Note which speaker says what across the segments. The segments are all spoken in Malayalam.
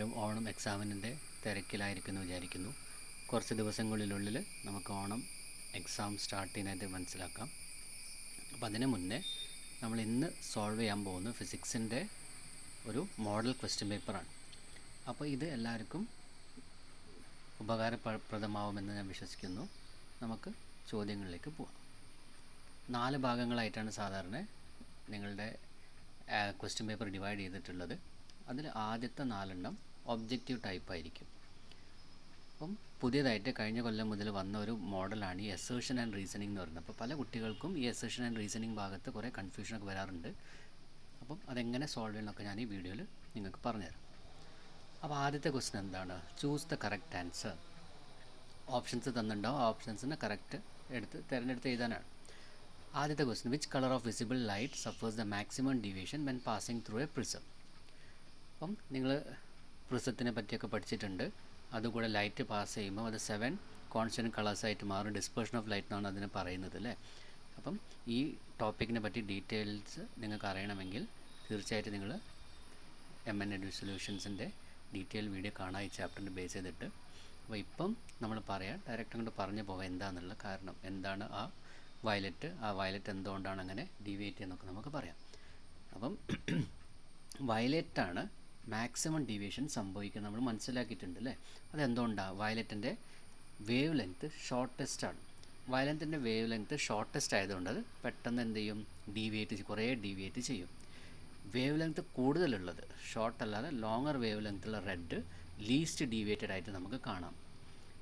Speaker 1: എല്ലാവരും ഓണം എക്സാമിൻ്റെ തിരക്കിലായിരിക്കുമെന്ന് വിചാരിക്കുന്നു. കുറച്ച് ദിവസങ്ങളിലുള്ളിൽ നമുക്ക് ഓണം എക്സാം സ്റ്റാർട്ട് ചെയ്യാനായിട്ട് മനസ്സിലാക്കാം. അപ്പോൾ അതിന് മുന്നേ നമ്മൾ ഇന്ന് സോൾവ് ചെയ്യാൻ പോകുന്ന ഫിസിക്സിൻ്റെ ഒരു മോഡൽ ക്വസ്റ്റ്യൻ പേപ്പറാണ്. അപ്പോൾ ഇത് എല്ലാവർക്കും ഉപകാരപ്രദമാവുമെന്ന് ഞാൻ വിശ്വസിക്കുന്നു. നമുക്ക് ചോദ്യങ്ങളിലേക്ക് പോവാം. 4 ഭാഗങ്ങളായിട്ടാണ് സാധാരണ നിങ്ങളുടെ ക്വസ്റ്റ്യൻ പേപ്പർ ഡിവൈഡ് ചെയ്തിട്ടുള്ളത്. അതിൽ ആദ്യത്തെ 4 ഒബ്ജക്റ്റീവ് ടൈപ്പ് ആയിരിക്കും. അപ്പം പുതിയതായിട്ട് കഴിഞ്ഞ കൊല്ലം മുതൽ വന്ന ഒരു മോഡലാണ് ഈ അസേർഷൻ ആൻഡ് റീസണിംഗ് എന്ന് പറയുന്നത്. അപ്പോൾ പല കുട്ടികൾക്കും ഈ അസേർഷൻ ആൻഡ് റീസണിംഗ് ഭാഗത്ത് കുറേ കൺഫ്യൂഷനൊക്കെ വരാറുണ്ട്. അപ്പം അതെങ്ങനെ സോൾവ് ചെയ്യണമെന്നൊക്കെ ഞാൻ ഈ വീഡിയോയിൽ നിങ്ങൾക്ക് പറഞ്ഞുതരാം. അപ്പോൾ ആദ്യത്തെ ക്വസ്റ്റ്യൻ എന്താണ്? Choose the correct answer. Options തന്നിട്ടുണ്ടാവും. ആ ഓപ്ഷൻസിന് കറക്റ്റ് തിരഞ്ഞെടുത്ത് എഴുതാനാണ്. ആദ്യത്തെ question, which colour of visible light suffers the maximum deviation when passing through a prism? അപ്പം നിങ്ങൾ പ്രിസത്തിനെ പറ്റിയൊക്കെ പഠിച്ചിട്ടുണ്ട്. അതുകൂടെ ലൈറ്റ് പാസ് ചെയ്യുമ്പോൾ അത് 7 കോൺസ്റ്റൻറ്റ് കളേഴ്സായിട്ട് മാറും. ഡിസ്പേർഷൻ ഓഫ് ലൈറ്റ് എന്നാണ് അതിന് പറയുന്നത് അല്ലേ. അപ്പം ഈ ടോപ്പിക്കിനെ പറ്റി ഡീറ്റെയിൽസ് നിങ്ങൾക്ക് അറിയണമെങ്കിൽ തീർച്ചയായിട്ടും നിങ്ങൾ MN Edu സൊല്യൂഷൻസിൻ്റെ ഡീറ്റെയിൽ വീഡിയോ കാണാം ഈ ചാപ്റ്ററിൻ്റെ ബേസ് ചെയ്തിട്ട്. അപ്പോൾ ഇപ്പം നമ്മൾ പറയാം, ഡയറക്റ്റ് അങ്ങോട്ട് പറഞ്ഞു പോകാം എന്താണെന്നുള്ള കാരണം എന്താണ് ആ വയലറ്റ് എന്തുകൊണ്ടാണ് അങ്ങനെ ഡീവിയേറ്റ് ചെയ്യുന്നതൊക്കെ നമുക്ക് പറയാം. അപ്പം വയലറ്റാണ് മാക്സിമം ഡീവിയേഷൻ സംഭവിക്കുന്നത് നമ്മൾ മനസ്സിലാക്കിയിട്ടുണ്ട് അല്ലേ. അതെന്തുകൊണ്ടാണ്? വയലറ്റിൻ്റെ വേവ് ലെങ്ത്ത് ഷോർട്ടസ്റ്റ് ആണ്. വയലറ്റിൻ്റെ വേവ് ലെങ്ത്ത് ഷോർട്ടസ്റ്റ് ആയതുകൊണ്ട് അത് പെട്ടെന്ന് എന്ത് ചെയ്യും? കുറേ ഡീവിയേറ്റ് ചെയ്യും. വേവ് ലെങ്ത്ത് കൂടുതലുള്ളത്, ഷോർട്ട് അല്ലാതെ ലോങ്ങർ വേവ് ലെങ്ത്തുള്ള റെഡ് ലീസ്റ്റ് ഡീവിയേറ്റഡ് ആയിട്ട് നമുക്ക് കാണാം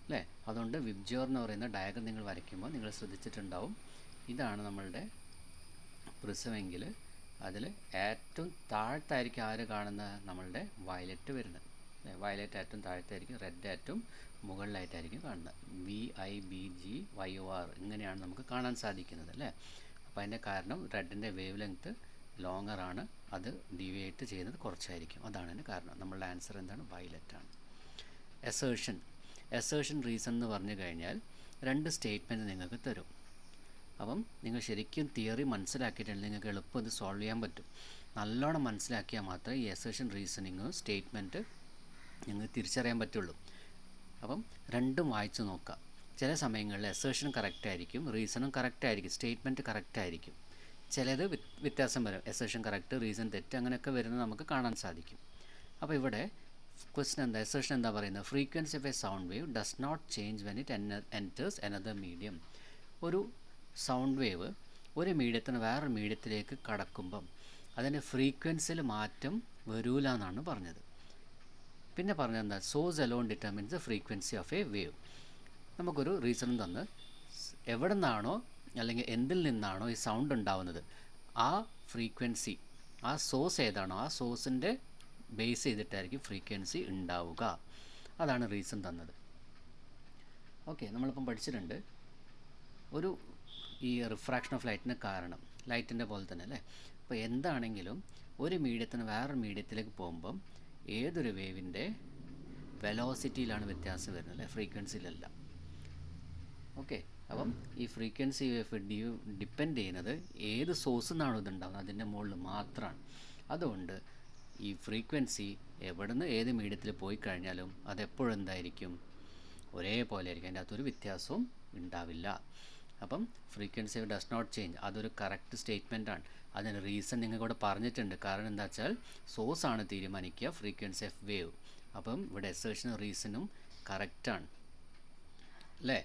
Speaker 1: അല്ലേ. അതുകൊണ്ട് വിബ്ജിയോർ എന്ന് പറയുന്ന ഡയഗ്രം നിങ്ങൾ വരയ്ക്കുമ്പോൾ നിങ്ങൾ ശ്രദ്ധിച്ചിട്ടുണ്ടാവും, ഇതാണ് നമ്മളുടെ പ്രിസമെങ്കിൽ അതിൽ ഏറ്റവും താഴത്തായിരിക്കും ആര് കാണുന്നത്? നമ്മളുടെ വയലറ്റ് വരുന്നത്. വയലറ്റ് ഏറ്റവും താഴത്തായിരിക്കും, റെഡ് ഏറ്റവും മുകളിലായിട്ടായിരിക്കും കാണുന്നത്. VIBGYOR ഇങ്ങനെയാണ് നമുക്ക് കാണാൻ സാധിക്കുന്നത് അല്ലേ. അപ്പോൾ അതിൻ്റെ കാരണം റെഡിൻ്റെ വേവ് ലെങ്ത്ത് ലോങ്ങർ ആണ്, അത് ഡീവിയേറ്റ് ചെയ്യുന്നത് കുറച്ചായിരിക്കും. അതാണ് അതിൻ്റെ കാരണം. നമ്മളുടെ ആൻസർ എന്താണ്? വയലറ്റാണ്. എസേർഷൻ റീസൺ എന്ന് പറഞ്ഞു കഴിഞ്ഞാൽ 2 സ്റ്റേറ്റ്മെൻറ്റ് നിങ്ങൾക്ക് തരും. അപ്പം നിങ്ങൾ ശരിക്കും തിയറി മനസ്സിലാക്കിയിട്ടുണ്ടെങ്കിൽ നിങ്ങൾക്ക് എളുപ്പം ഇത് സോൾവ് ചെയ്യാൻ പറ്റും. നല്ലോണം മനസ്സിലാക്കിയാൽ മാത്രമേ ഈ അസേർഷൻ റീസണിങ്ങും സ്റ്റേറ്റ്മെൻറ്റ് നിങ്ങൾക്ക് തിരിച്ചറിയാൻ പറ്റുള്ളൂ. അപ്പം രണ്ടും വായിച്ച് നോക്കുക. ചില സമയങ്ങളിൽ അസേർഷൻ കറക്റ്റായിരിക്കും, റീസണും കറക്റ്റായിരിക്കും, സ്റ്റേറ്റ്മെൻറ്റ് കറക്റ്റായിരിക്കും. ചിലത് വ്യത്യാസം വരും. അസേർഷൻ കറക്റ്റ്, റീസൺ തെറ്റ്, അങ്ങനെയൊക്കെ വരുന്നത് നമുക്ക് കാണാൻ സാധിക്കും. അപ്പോൾ ഇവിടെ ക്വസ്റ്റൻ എന്താ? അസേർഷൻ എന്താ പറയുന്നത്? Frequency of a sound wave does not change when it enters another medium. ഒരു സൗണ്ട് വേവ് ഒരു മീഡിയത്തിന് വേറൊരു മീഡിയത്തിലേക്ക് കടക്കുമ്പം അതിൻ്റെ ഫ്രീക്വൻസിയിൽ മാറ്റം വരൂല എന്നാണ് പറഞ്ഞത്. പിന്നെ പറഞ്ഞത് എന്താ? Source alone determines the frequency of A wave. നമുക്കൊരു റീസൺ തന്ന് എവിടെ നിന്നാണോ അല്ലെങ്കിൽ എന്തിൽ നിന്നാണോ ഈ സൗണ്ട് ഉണ്ടാവുന്നത് ആ ഫ്രീക്വൻസി, ആ സോഴ്സ് ഏതാണോ ആ സോഴ്സിൻ്റെ ബേസ് ചെയ്തിട്ടായിരിക്കും ഫ്രീക്വൻസി ഉണ്ടാവുക. അതാണ് റീസൺ തന്നത്. ഓക്കെ, നമ്മളിപ്പം പഠിച്ചിട്ടുണ്ട് ഈ റിഫ്രാക്ഷൻ ഓഫ് ലൈറ്റിന് കാരണം ലൈറ്റിൻ്റെ പോലെ തന്നെ അല്ലേ. അപ്പോൾ എന്താണെങ്കിലും ഒരു മീഡിയത്തിന് വേറൊരു മീഡിയത്തിലേക്ക് പോകുമ്പം ഏതൊരു വേവിൻ്റെ വെലോസിറ്റിയിലാണ് വ്യത്യാസം വരുന്നത് അല്ലേ, ഫ്രീക്വൻസിയിലല്ല. ഓക്കെ, അപ്പം ഈ ഫ്രീക്വൻസി വേവ് ഡിപ്പെൻഡ് ചെയ്യുന്നത് ഏത് സോഴ്സിൽ നിന്നാണോ ഇതുണ്ടാകുന്നത് അതിൻ്റെ മുകളിൽ മാത്രമാണ്. അതുകൊണ്ട് ഈ ഫ്രീക്വൻസി എവിടുന്ന് ഏത് മീഡിയത്തിൽ പോയി കഴിഞ്ഞാലും അതെപ്പോഴും എന്തായിരിക്കും? ഒരേപോലെ ആയിരിക്കും, അതിൻ്റെ അകത്തൊരു വ്യത്യാസവും ഉണ്ടാവില്ല. അപ്പം ഫ്രീക്വൻസി ഡസ് നോട്ട് ചേഞ്ച്, അതൊരു കറക്റ്റ് സ്റ്റേറ്റ്മെൻ്റ് ആണ്. അതിന് റീസൺ നിങ്ങൾക്കിവിടെ പറഞ്ഞിട്ടുണ്ട്. കാരണം എന്താ വെച്ചാൽ സോഴ്സാണ് തീരുമാനിക്കുക ഫ്രീക്വൻസി ഓഫ് വേവ്. അപ്പം ഇവിടെ അസേർഷനും റീസണും കറക്റ്റാണ് അല്ലേ,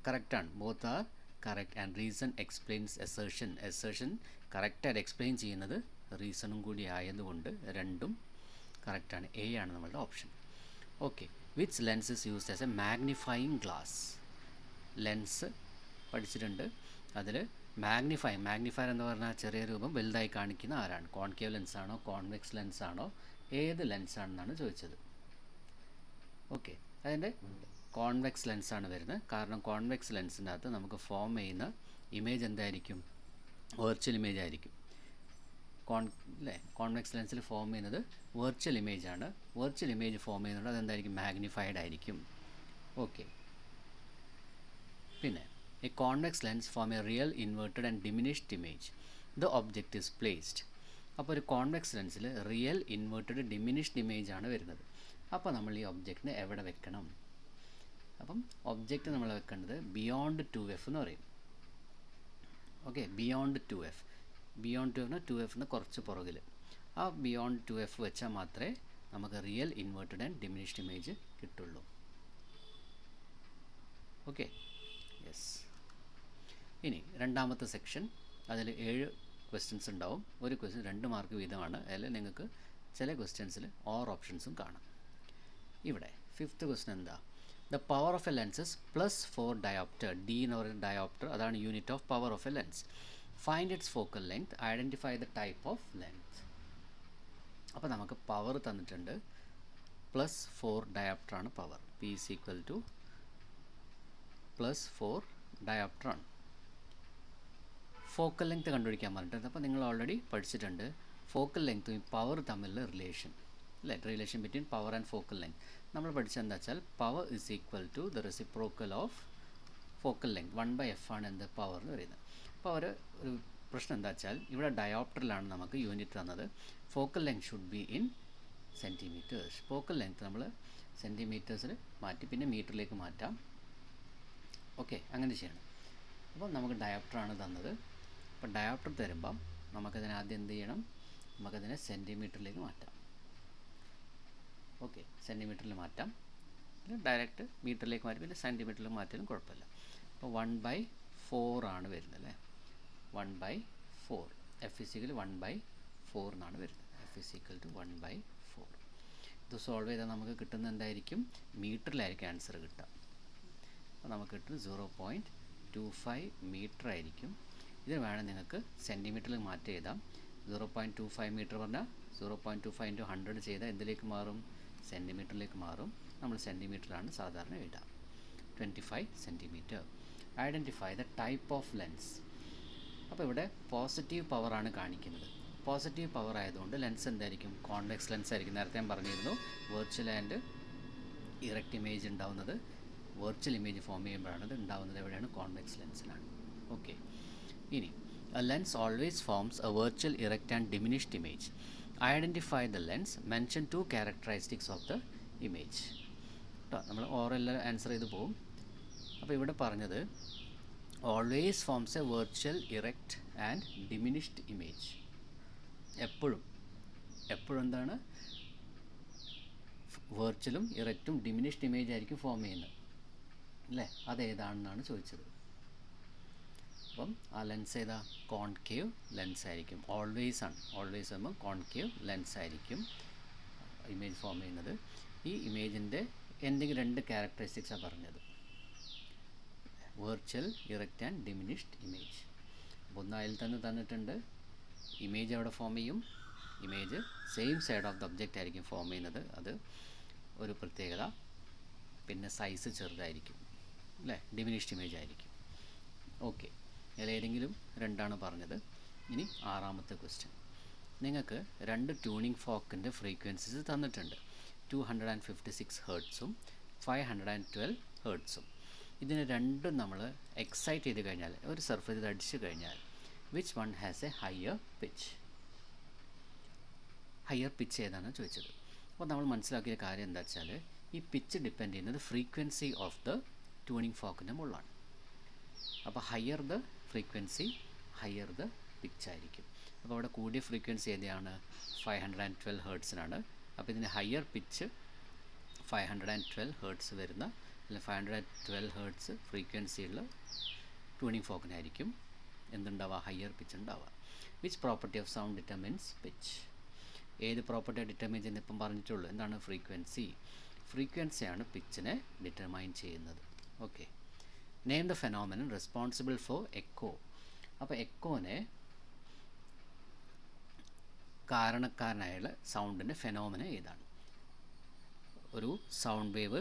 Speaker 1: കറക്റ്റാണ്. Both are correct and reason explains assertion കറക്റ്റായിട്ട് എക്സ്പ്ലെയിൻ ചെയ്യുന്നത് റീസണും കൂടി ആയതുകൊണ്ട് രണ്ടും കറക്റ്റാണ്. എ ആണ് നമ്മളുടെ option. Okay, which lens is used as A magnifying glass? Lens പഠിച്ചിട്ടുണ്ട്. അതിൽ മാഗ്നിഫയർ എന്ന് പറഞ്ഞാൽ ചെറിയ രൂപം വലുതായി കാണിക്കുന്ന ആരാണ്? കോൺകേവ് ലെൻസാണോ കോൺവെക്സ് ലെൻസാണോ ഏത് ലെൻസാണെന്നാണ് ചോദിച്ചത്. ഓക്കെ, അതിൻ്റെ കോൺവെക്സ് ലെൻസാണ് വരുന്നത്. കാരണം കോൺവെക്സ് ലെൻസിൻ്റെ അകത്ത് നമുക്ക് ഫോം ചെയ്യുന്ന ഇമേജ് എന്തായിരിക്കും? വെർച്വൽ ഇമേജ് ആയിരിക്കും. കോൺവെക്സ് ലെൻസിൽ ഫോം ചെയ്യുന്നത് വെർച്വൽ ഇമേജാണ്. വെർച്വൽ ഇമേജ് ഫോം ചെയ്യുന്നത് അതെന്തായിരിക്കും? മാഗ്നിഫൈഡ് ആയിരിക്കും. ഓക്കെ, പിന്നെ a convex lens form a real inverted and diminished image. The object is placed. അപ്പോൾ ഒരു കോൺവെക്സ് ലെൻസിൽ റിയൽ ഇൻവേർട്ടഡ് ഡിമിനിഷ്ഡ് ഇമേജ് ആണ് വരുന്നത്. അപ്പോൾ നമ്മൾ ഈ ഒബ്ജക്റ്റിനെ എവിടെ വെക്കണം? അപ്പം ഒബ്ജക്റ്റ് നമ്മൾ വെക്കേണ്ടത് ബിയോണ്ട് 2F എന്ന് പറയും. Okay, beyond 2F. Beyond 2F 2Fന് കുറച്ച് പുറകിൽ. ആ ബിയോണ്ട് 2F വെച്ചാൽ മാത്രമേ നമുക്ക് real inverted and diminished image കിട്ടുള്ളൂ. Okay, yes. ഇനി രണ്ടാമത്തെ സെക്ഷൻ, അതിൽ 7 ക്വസ്റ്റ്യൻസ് ഉണ്ടാവും. ഒരു ക്വസ്റ്റ്യൻ 2 മാർക്ക് വീതമാണ്. അതിൽ നിങ്ങൾക്ക് ചില ക്വസ്റ്റ്യൻസിൽ ഓർ ഓപ്ഷൻസും കാണാം. ഇവിടെ 5th ക്വസ്റ്റ്യൻ എന്താ? The power of a lens is +4 dioptre. D എന്ന് പറയുന്ന ഡയോപ്റ്റർ, അതാണ് unit of power of a lens. Find its focal length, identify the type of lens. അപ്പോൾ നമുക്ക് പവർ തന്നിട്ടുണ്ട്. +4 ഡയോപ്റ്ററാണ് power. P is equal to +4 ഡയോപ്റ്ററാണ്. ഫോക്കൽ ലെങ്ത് കണ്ടുപിടിക്കാൻ പറഞ്ഞിട്ടുണ്ട്. അപ്പോൾ നിങ്ങൾ ഓൾറെഡി പഠിച്ചിട്ടുണ്ട് ഫോക്കൽ ലെങ്ത്തും ഈ പവർ തമ്മിലുള്ള റിലേഷൻ, അല്ലേ? Relation between power and focal length നമ്മൾ പഠിച്ചത് എന്താ വെച്ചാൽ power is equal to the reciprocal of focal length. 1/f ആണ് എന്ത്? പവർ എന്ന് പറയുന്നത്. അപ്പോൾ ഒരു പ്രശ്നം എന്താ വെച്ചാൽ ഇവിടെ ഡയോപ്റ്ററിലാണ് നമുക്ക് യൂണിറ്റ് തന്നത്. Focal length should be in centimetres. Focal length നമ്മൾ സെൻറ്റിമീറ്റേഴ്സിൽ മാറ്റി പിന്നെ മീറ്ററിലേക്ക് മാറ്റാം. ഓക്കെ, അങ്ങനെ ചെയ്യണം. അപ്പോൾ നമുക്ക് ഡയോപ്റ്ററാണ് തന്നത്. അപ്പോൾ ഡയോപ്റ്റർ തരുമ്പം നമുക്കതിനെ ആദ്യം എന്ത് ചെയ്യണം? നമുക്കതിനെ സെൻറ്റിമീറ്ററിലേക്ക് മാറ്റാം. ഓക്കെ, സെൻറ്റിമീറ്ററിൽ മാറ്റാം. ഡയറക്റ്റ് മീറ്ററിലേക്ക് മാറ്റി പിന്നെ സെൻറ്റിമീറ്ററിൽ മാറ്റിയാലും കുഴപ്പമില്ല. അപ്പോൾ 1/4 ആണ് വരുന്നത്, അല്ലേ? 1/4. എഫ് ഇസിക്കൽ 1/4 എന്നാണ് വരുന്നത്. F is equal to 1/4. ഇത് സോൾവ് ചെയ്താൽ നമുക്ക് കിട്ടുന്ന എന്തായിരിക്കും? മീറ്ററിലായിരിക്കും ആൻസർ കിട്ടുക. അപ്പോൾ നമുക്ക് കിട്ടുന്നത് 0.25 മീറ്റർ ആയിരിക്കും. ഇത് വേണം നിങ്ങൾക്ക് സെൻറ്റിമീറ്ററിൽ മാറ്റി എഴുതാം. 0.25 മീറ്റർ പറഞ്ഞാൽ 0.25 × 100 ചെയ്താൽ എന്തിലേക്ക് മാറും? സെൻറ്റിമീറ്ററിലേക്ക് മാറും. നമ്മൾ സെൻറ്റിമീറ്ററിലാണ് സാധാരണ എഴുതാം. 25 centimetre. Identify the type of lens. അപ്പോൾ ഇവിടെ പോസിറ്റീവ് പവറാണ് കാണിക്കുന്നത്. പോസിറ്റീവ് പവർ ആയതുകൊണ്ട് ലെൻസ് എന്തായിരിക്കും? കോൺവെക്സ് ലെൻസ് ആയിരിക്കും. നേരത്തെ ഞാൻ പറഞ്ഞിരുന്നു വെർച്വൽ ആൻഡ് ഇറക്റ്റ് ഇമേജ് ഉണ്ടാവുന്നത് വെർച്വൽ ഇമേജ് ഫോം ചെയ്യുമ്പോഴാണ്. ഇത് ഉണ്ടാവുന്നത് എവിടെയാണ്? കോൺവെക്സ് ലെൻസിലാണ്. ഓക്കെ, ഇനി a lens always forms a virtual erect and diminished image. Identify the lens. Mention 2 characteristics of the image. നമ്മൾ ഓറൽ ആൻസർ ചെയ്ത് പോകും. അപ്പോൾ ഇവിടെ പറഞ്ഞത് always forms A virtual erect and diminished image. എപ്പോഴും എന്താണ്? വെർച്വലും ഇറക്റ്റും ഡിമിനിഷ്ഡ് ഇമേജ് ആയിരിക്കും ഫോം ചെയ്യുന്നത്, അല്ലേ? അതേതാണെന്നാണ് ചോദിച്ചത്. അപ്പം ആ ലെൻസ് ഏതാ? കോൺകേവ് ലെൻസ് ആയിരിക്കും. ഓൾവേസ് ആണ്. ഓൾവേസ് ആകുമ്പോൾ കോൺകേവ് ലെൻസ് ആയിരിക്കും ഇമേജ് ഫോം ചെയ്യുന്നത്. ഈ ഇമേജിൻ്റെ എന്തെങ്കിലും 2 ക്യാരക്ടറിസ്റ്റിക്സാണ് പറഞ്ഞത്. Virtual erect and diminished image. അപ്പോൾ ഒന്ന് അതിൽ തന്നെ തന്നിട്ടുണ്ട്. ഇമേജ് എവിടെ ഫോം ചെയ്യും? Image same side of the object ആയിരിക്കും ഫോം ചെയ്യുന്നത്. അത് ഒരു പ്രത്യേകത. പിന്നെ സൈസ് ചെറുതായിരിക്കും, അല്ലേ? ഡിമിനിഷ്ഡ് ഇമേജ് ആയിരിക്കും. ഓക്കെ, ഇതിലേതെങ്കിലും 2 പറഞ്ഞത്. ഇനി 6ാമത്തെ ക്വസ്റ്റ്യൻ. നിങ്ങൾക്ക് 2 ട്യൂണിംഗ് ഫോക്കിൻ്റെ ഫ്രീക്വൻസീസ് തന്നിട്ടുണ്ട്. 256 ഹേർട്സും 512 ഹേർട്സും. ഇതിന് രണ്ടും നമ്മൾ എക്സൈറ്റ് ചെയ്ത് കഴിഞ്ഞാൽ, ഒരു സർഫേസിൽ അടിച്ചു കഴിഞ്ഞാൽ, which one has A higher pitch? Higher pitch ഏതാണ് ചോദിച്ചത്. അപ്പോൾ നമ്മൾ മനസ്സിലാക്കിയ കാര്യം എന്താ വെച്ചാൽ ഈ പിച്ച് ഡിപ്പെൻഡ് ചെയ്യുന്നത് ഫ്രീക്വൻസി ഓഫ് ദ ട്യൂണിംഗ് ഫോക്കിൻ്റെ മുകളിലാണ്. അപ്പോൾ higher the frequency higher the pitch ആയിരിക്കും. അപ്പോൾ അവിടെ കൂടിയ ഫ്രീക്വൻസി ഏതാണ്? 512 ഹേർട്സിനാണ്. അപ്പോൾ ഇതിന് ഹയർ പിച്ച് 512 ഹേർട്സ് വരുന്ന, അല്ലെങ്കിൽ 512 ഹേർട്സ് ഫ്രീക്വൻസിയുള്ള ട്യൂണിംഗ് ഫോക്കിനായിരിക്കും എന്തുണ്ടാവുക? ഹയർ പിച്ച് ഉണ്ടാവുക. Which property of sound determines pitch? ഏത് പ്രോപ്പർട്ടിയാണ് ഡിറ്റർമൈൻ ചെയ്യുന്നത്? ഇപ്പം പറഞ്ഞിട്ടുള്ളൂ. എന്താണ്? ഫ്രീക്വൻസി. ഫ്രീക്വൻസിയാണ് പിച്ചിനെ ഡിറ്റർമൈൻ ചെയ്യുന്നത്. Okay, name the phenomenon responsible for echo. അപ്പോൾ എക്കോനെ കാരണക്കാരനായുള്ള സൗണ്ടിൻ്റെ ഫെനോമിന ഏതാണ്? ഒരു സൗണ്ട് വേവ്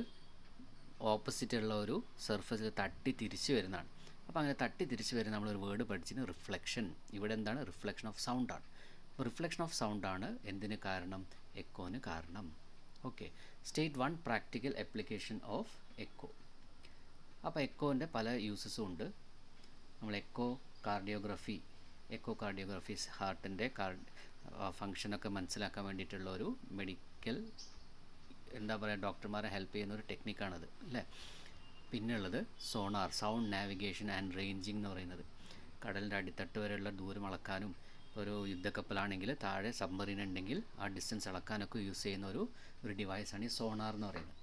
Speaker 1: ഓപ്പോസിറ്റുള്ള ഒരു സർഫസിൽ തട്ടി തിരിച്ചു വരുന്നതാണ്. അപ്പോൾ അങ്ങനെ തട്ടി തിരിച്ചു വരുന്ന നമ്മളൊരു വേർഡ് പഠിച്ചിന് റിഫ്ലക്ഷൻ. ഇവിടെ എന്താണ്? റിഫ്ലക്ഷൻ ഓഫ് സൗണ്ടാണ്. അപ്പോൾ റിഫ്ലക്ഷൻ ഓഫ് സൗണ്ടാണ് എന്തിന് കാരണം? എക്കോന് കാരണം. Okay, state 1 practical application of echo. അപ്പോൾ എക്കോൻ്റെ പല യൂസസും ഉണ്ട്. നമ്മൾ എക്കോ കാർഡിയോഗ്രഫി ഹാർട്ടിൻ്റെ ഫങ്ഷനൊക്കെ മനസ്സിലാക്കാൻ വേണ്ടിയിട്ടുള്ള ഒരു മെഡിക്കൽ എന്താ പറയുക, ഡോക്ടർമാരെ ഹെൽപ്പ് ചെയ്യുന്ന ഒരു ടെക്നിക്കാണത് അല്ലേ. പിന്നെയുള്ളത് sonar, sound navigation and ranging എന്ന് പറയുന്നത്. കടലിൻ്റെ അടിത്തട്ട് വരെയുള്ള ദൂരം അളക്കാനും, ഇപ്പോൾ ഒരു യുദ്ധക്കപ്പലാണെങ്കിൽ താഴെ സബ്മറീൻ ഉണ്ടെങ്കിൽ ആ ഡിസ്റ്റൻസ് അളക്കാനൊക്കെ യൂസ് ചെയ്യുന്ന ഒരു ഡിവൈസാണ് ഈ സോണാർ എന്ന് പറയുന്നത്.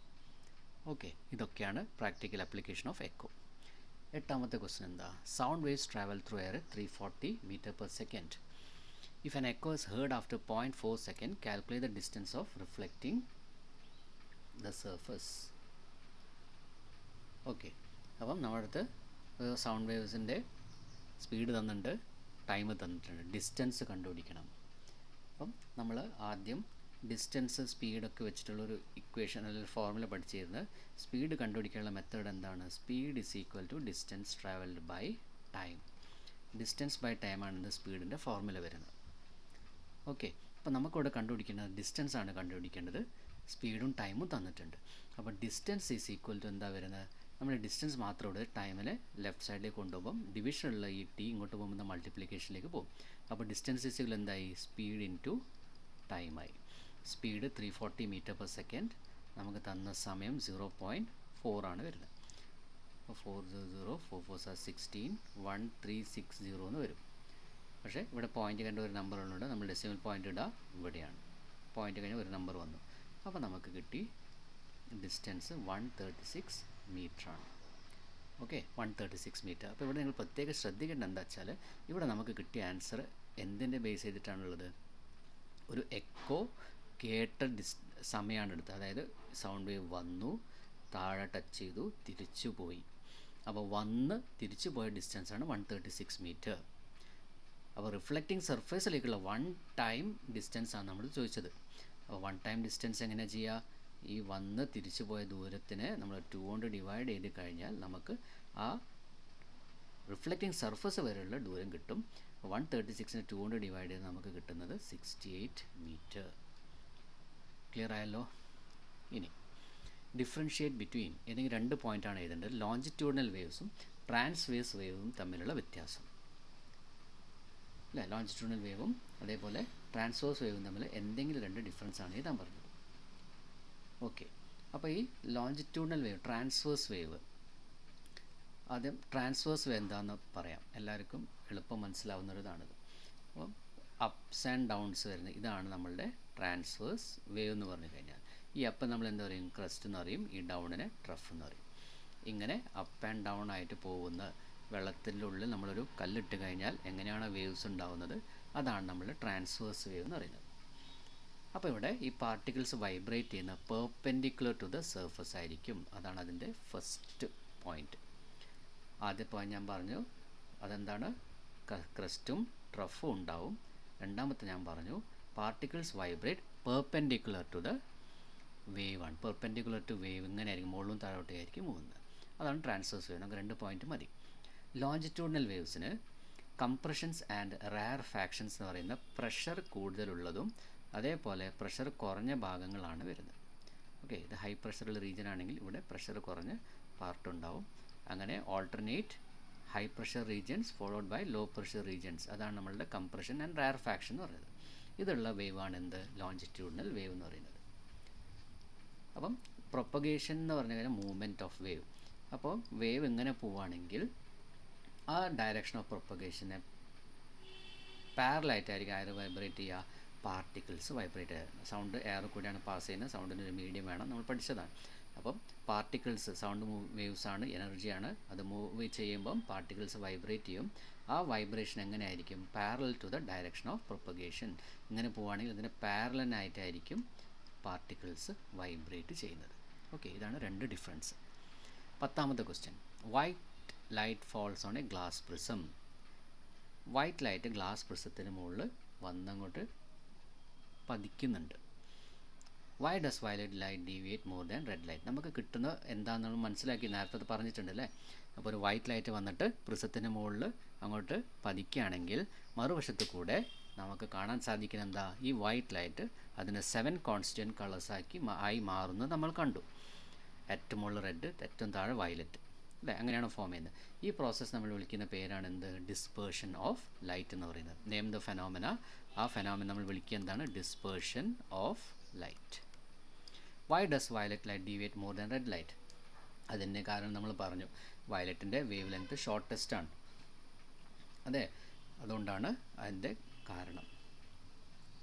Speaker 1: ഓക്കെ, ഇതൊക്കെയാണ് പ്രാക്ടിക്കൽ ആപ്ലിക്കേഷൻ ഓഫ് എക്കോ. എട്ടാമത്തെ ക്വസ്റ്റ്യൻ എന്താ? Sound waves travel through air 340 metre per second. If an echo is heard after 0.4 second, calculate the distance of reflecting the surface. Okay, അപ്പം നമ്മുടെ അടുത്ത് സൗണ്ട് വേവ്സിൻ്റെ സ്പീഡ് തന്നിട്ടുണ്ട്, ടൈം തന്നിട്ടുണ്ട്, ഡിസ്റ്റൻസ് കണ്ടുപിടിക്കണം. അപ്പം നമ്മൾ ആദ്യം ഡിസ്റ്റൻസ് സ്പീഡൊക്കെ വെച്ചിട്ടുള്ളൊരു ഇക്വേഷൻ അല്ലെങ്കിൽ ഫോർമുല പഠിച്ചിരുന്നത്. സ്പീഡ് കണ്ടുപിടിക്കാനുള്ള മെത്തേഡ് എന്താണ്? Speed is equal to distance travelled by time. Distance by ടൈമാണ് ഇത് സ്പീഡിൻ്റെ ഫോർമുല വരുന്നത്. ഓക്കെ, അപ്പോൾ നമുക്കിവിടെ കണ്ടുപിടിക്കേണ്ടത് ഡിസ്റ്റൻസ് ആണ് കണ്ടുപിടിക്കേണ്ടത്. സ്പീഡും ടൈമും തന്നിട്ടുണ്ട്. അപ്പോൾ ഡിസ്റ്റൻസ് ഈസ് ഈക്വൽ ടു എന്താ വരുന്നത്? നമ്മൾ ഡിസ്റ്റൻസ് മാത്രം ഇവിടെ ടൈമിനെ ലെഫ്റ്റ് സൈഡിലേക്ക് കൊണ്ടുപോകുമ്പം ഡിവിഷനുള്ള ഈ ടി ഇങ്ങോട്ട് പോകുമ്പോൾ മൾട്ടിപ്ലിക്കേഷനിലേക്ക് പോകും. അപ്പോൾ ഡിസ്റ്റൻസ് ഈസ് ഈക്വൽ എന്തായി? സ്പീഡ് ഇൻറ്റു ടൈമായി. Speed 340 metre per second. നമുക്ക് തന്ന സമയം 0.4 ആണ് വരുന്നത്. അപ്പോൾ 400 4 4 16 1360 എന്ന് വരും. പക്ഷേ ഇവിടെ പോയിൻ്റ് കണ്ട ഒരു നമ്പർ ഉള്ളതുകൊണ്ട് നമ്മൾ ഡെസിമൽ പോയിൻ്റ് ഇടുക ഇവിടെയാണ്. പോയിൻ്റ് കഴിഞ്ഞാൽ ഒരു നമ്പർ വന്നു. അപ്പോൾ നമുക്ക് കിട്ടി ഡിസ്റ്റൻസ് 136 മീറ്ററാണ്. Okay, 136 metre. അപ്പോൾ ഇവിടെ നിങ്ങൾ പ്രത്യേകം ശ്രദ്ധിക്കേണ്ട എന്താ വെച്ചാൽ ഇവിടെ നമുക്ക് കിട്ടിയ ആൻസർ എന്തിൻ്റെ ബേസ് ചെയ്തിട്ടാണുള്ളത്? ഒരു എക്കോ കേട്ട സമയമാണ് എടുത്തത്. അതായത് സൗണ്ട് വേവ് വന്നു, താഴെ ടച്ച് ചെയ്തു, തിരിച്ചു പോയി. അപ്പോൾ വന്ന് തിരിച്ചു പോയ ഡിസ്റ്റൻസാണ് 136 മീറ്റർ. അപ്പോൾ റിഫ്ലക്റ്റിംഗ് സർഫേസിലേക്കുള്ള വൺ ടൈം ഡിസ്റ്റൻസാണ് നമ്മൾ ചോദിച്ചത്. അപ്പോൾ വൺ ടൈം ഡിസ്റ്റൻസ് എങ്ങനെ ചെയ്യുക? ഈ വന്ന് തിരിച്ചു പോയ ദൂരത്തിനെ നമ്മൾ 2 കൊണ്ട് ഡിവൈഡ് ചെയ്ത് കഴിഞ്ഞാൽ നമുക്ക് ആ റിഫ്ലക്റ്റിംഗ് സർഫസ് വരെയുള്ള ദൂരം കിട്ടും. 136നെ 2 കൊണ്ട് ഡിവൈഡ് ചെയ്ത് നമുക്ക് കിട്ടുന്നത് 68 മീറ്റർ. ക്ലിയർ ആയല്ലോ? ഇനി ഡിഫറൻഷിയേറ്റ് ബിറ്റ്വീൻ ഏതെങ്കിലും 2 പോയിൻ്റാണ് എഴുതേണ്ടത്. ലോഞ്ചിറ്റ്യൂഡിനൽ വേവ്സും ട്രാൻസ്വേഴ്സ് വേവും തമ്മിലുള്ള വ്യത്യാസം അല്ലേ. ലോഞ്ചിറ്റ്യൂഡിനൽ വേവും അതേപോലെ ട്രാൻസ്വേഴ്സ് വേവും തമ്മിൽ എന്തെങ്കിലും 2 ഡിഫറൻസ് ആണ് എഴുതാൻ പറഞ്ഞത്. ഓക്കെ, അപ്പോൾ ഈ ലോഞ്ചിറ്റ്യൂഡിനൽ വേവ്, ട്രാൻസ്വേഴ്സ് വേവ്, ആദ്യം ട്രാൻസ്വേഴ്സ് വേവ് എന്താണെന്ന് പറയാം. എല്ലാവർക്കും എളുപ്പം മനസ്സിലാവുന്നൊരിതാണിത്. അപ്പം അപ്സ് ആൻഡ് ഡൗൺസ് വരുന്നത് ഇതാണ് നമ്മളുടെ ട്രാൻസ്വേഴ്സ് വേവ് എന്ന് പറഞ്ഞു കഴിഞ്ഞാൽ. ഈ അപ്പ് നമ്മൾ എന്താ പറയും? ക്രസ്റ്റ് എന്ന് പറയും. ഈ ഡൗണിനെ ട്രഫ് എന്ന് പറയും. ഇങ്ങനെ അപ്പ് ആൻഡ് ഡൗൺ ആയിട്ട് പോകുന്ന വെള്ളത്തിൻ്റെ ഉള്ളിൽ നമ്മളൊരു കല്ലിട്ട് കഴിഞ്ഞാൽ എങ്ങനെയാണ് വേവ്സ് ഉണ്ടാവുന്നത്, അതാണ് നമ്മൾ ട്രാൻസ്വേഴ്സ് വേവ് എന്ന് പറയുന്നത്. അപ്പോൾ ഇവിടെ ഈ പാർട്ടിക്കിൾസ് വൈബ്രേറ്റ് ചെയ്യുന്ന പെർപെൻഡിക്കുലർ ടു ദ സർഫസ് ആയിരിക്കും. അതാണ് അതിൻ്റെ ഫസ്റ്റ് പോയിൻറ്റ്. ആദ്യ പോയിന്റ് ഞാൻ പറഞ്ഞു, അതെന്താണ്? ക്രസ്റ്റും ട്രഫും ഉണ്ടാവും. രണ്ടാമത്തെ ഞാൻ പറഞ്ഞു particles vibrate perpendicular to the wave ആണ്. പെർപെൻഡിക്കുലർ ടു വേവ് ഇങ്ങനെ ആയിരിക്കും, മുകളിലും താഴോട്ടേയായിരിക്കും പോകുന്നത്. അതാണ് ട്രാൻസ്വേഴ്സ് വേവ്. നമുക്ക് 2 പോയിൻറ്റ് മതി. ലോഞ്ചിറ്റ്യൂഡിനൽ വേവ്സിന് കംപ്രഷൻസ് ആൻഡ് റയർ ഫാക്ഷൻസ് എന്ന് പറയുന്ന പ്രഷർ കൂടുതലുള്ളതും അതേപോലെ പ്രഷർ കുറഞ്ഞ ഭാഗങ്ങളാണ് വരുന്നത്. ഓക്കെ, ഇത് ഹൈ പ്രഷറുള്ള റീജിയൻ ആണെങ്കിൽ ഇവിടെ പ്രഷർ കുറഞ്ഞ പാർട്ട് ഉണ്ടാവും. അങ്ങനെ alternate high pressure regions followed by low pressure regions, അതാണ് നമ്മളുടെ കംപ്രഷൻ ആൻഡ് റയർ ഫാക്ഷൻ എന്ന് പറയുന്നത്. ഇതുള്ള വേവ് ആണ് എന്ത്? ലോഞ്ചിറ്റ്യൂഡിനൽ വേവ് എന്ന് പറയുന്നത്. അപ്പം പ്രൊപ്പഗേഷൻ എന്ന് പറഞ്ഞു കഴിഞ്ഞാൽ മൂവ്മെൻറ്റ് ഓഫ് വേവ്. അപ്പോൾ വേവ് ഇങ്ങനെ പോവുകയാണെങ്കിൽ ആ ഡയറക്ഷൻ ഓഫ് പ്രൊപ്പഗേഷനെ പാരലായിട്ടായിരിക്കും എയർ വൈബ്രേറ്റ് ചെയ്യുക, പാർട്ടിക്കിൾസ് വൈബ്രേറ്റ് ചെയ്യുക. സൗണ്ട് എയർ കൂടിയാണ് പാസ് ചെയ്യുന്നത്. സൗണ്ടിന് ഒരു മീഡിയം വേണം, നമ്മൾ പഠിച്ചതാണ്. അപ്പം പാർട്ടിക്കിൾസ്, സൗണ്ട് വേവ്സ് ആണ്, എനർജിയാണ്. അത് മൂവ് ചെയ്യുമ്പം പാർട്ടിക്കിൾസ് വൈബ്രേറ്റ് ചെയ്യും. ആ വൈബ്രേഷൻ എങ്ങനെയായിരിക്കും? Parallel to the direction of propagation. ഇങ്ങനെ പോവുകയാണെങ്കിൽ ഇതിന് പാരലനായിട്ടായിരിക്കും പാർട്ടിക്കിൾസ് വൈബ്രേറ്റ് ചെയ്യുന്നത്. ഓക്കെ, ഇതാണ് 2 ഡിഫറൻസ്. 10ാമത്തെ question. White light falls on a glass prism. White light glass പ്രിസത്തിന് മുകളിൽ വന്നങ്ങോട്ട് പതിക്കുന്നുണ്ട്. Why does violet light deviate more than red light? നമുക്ക് കിട്ടുന്ന എന്താണെന്ന് മനസ്സിലാക്കി, നേരത്തെ പറഞ്ഞിട്ടുണ്ടല്ലേ. അപ്പോൾ ഒരു വൈറ്റ് ലൈറ്റ് വന്നിട്ട് പ്രിസത്തിന് മുകളിൽ അങ്ങോട്ട് പതിക്കുകയാണെങ്കിൽ മറുവശത്ത് കൂടെ നമുക്ക് കാണാൻ സാധിക്കുന്ന എന്താ? ഈ വൈറ്റ് ലൈറ്റ് അതിന് 7 കോൺസ്റ്റൻറ്റ് കളേഴ്സാക്കി ആയി മാറുന്നത് നമ്മൾ കണ്ടു. ഏറ്റവും മുകളിൽ റെഡ്, ഏറ്റവും താഴെ വയലറ്റ് അല്ലേ? അങ്ങനെയാണ് ഫോം ചെയ്യുന്നത്. ഈ പ്രോസസ്സ് നമ്മൾ വിളിക്കുന്ന പേരാണ് എന്ത്? ഡിസ്പേർഷൻ ഓഫ് ലൈറ്റ് എന്ന് പറയുന്നത്. Name the phenomena. ആ ഫെനോമിന നമ്മൾ വിളിക്കുക എന്താണ്? Dispersion of light. Y does violet light deviate more than red light? അതിൻ്റെ കാരണം നമ്മൾ പറഞ്ഞു, വയലറ്റിൻ്റെ വേവ് ലെങ്ത് ഷോർട്ടസ്റ്റ് ആണ്. അതെ, അതുകൊണ്ടാണ് അതിൻ്റെ കാരണം.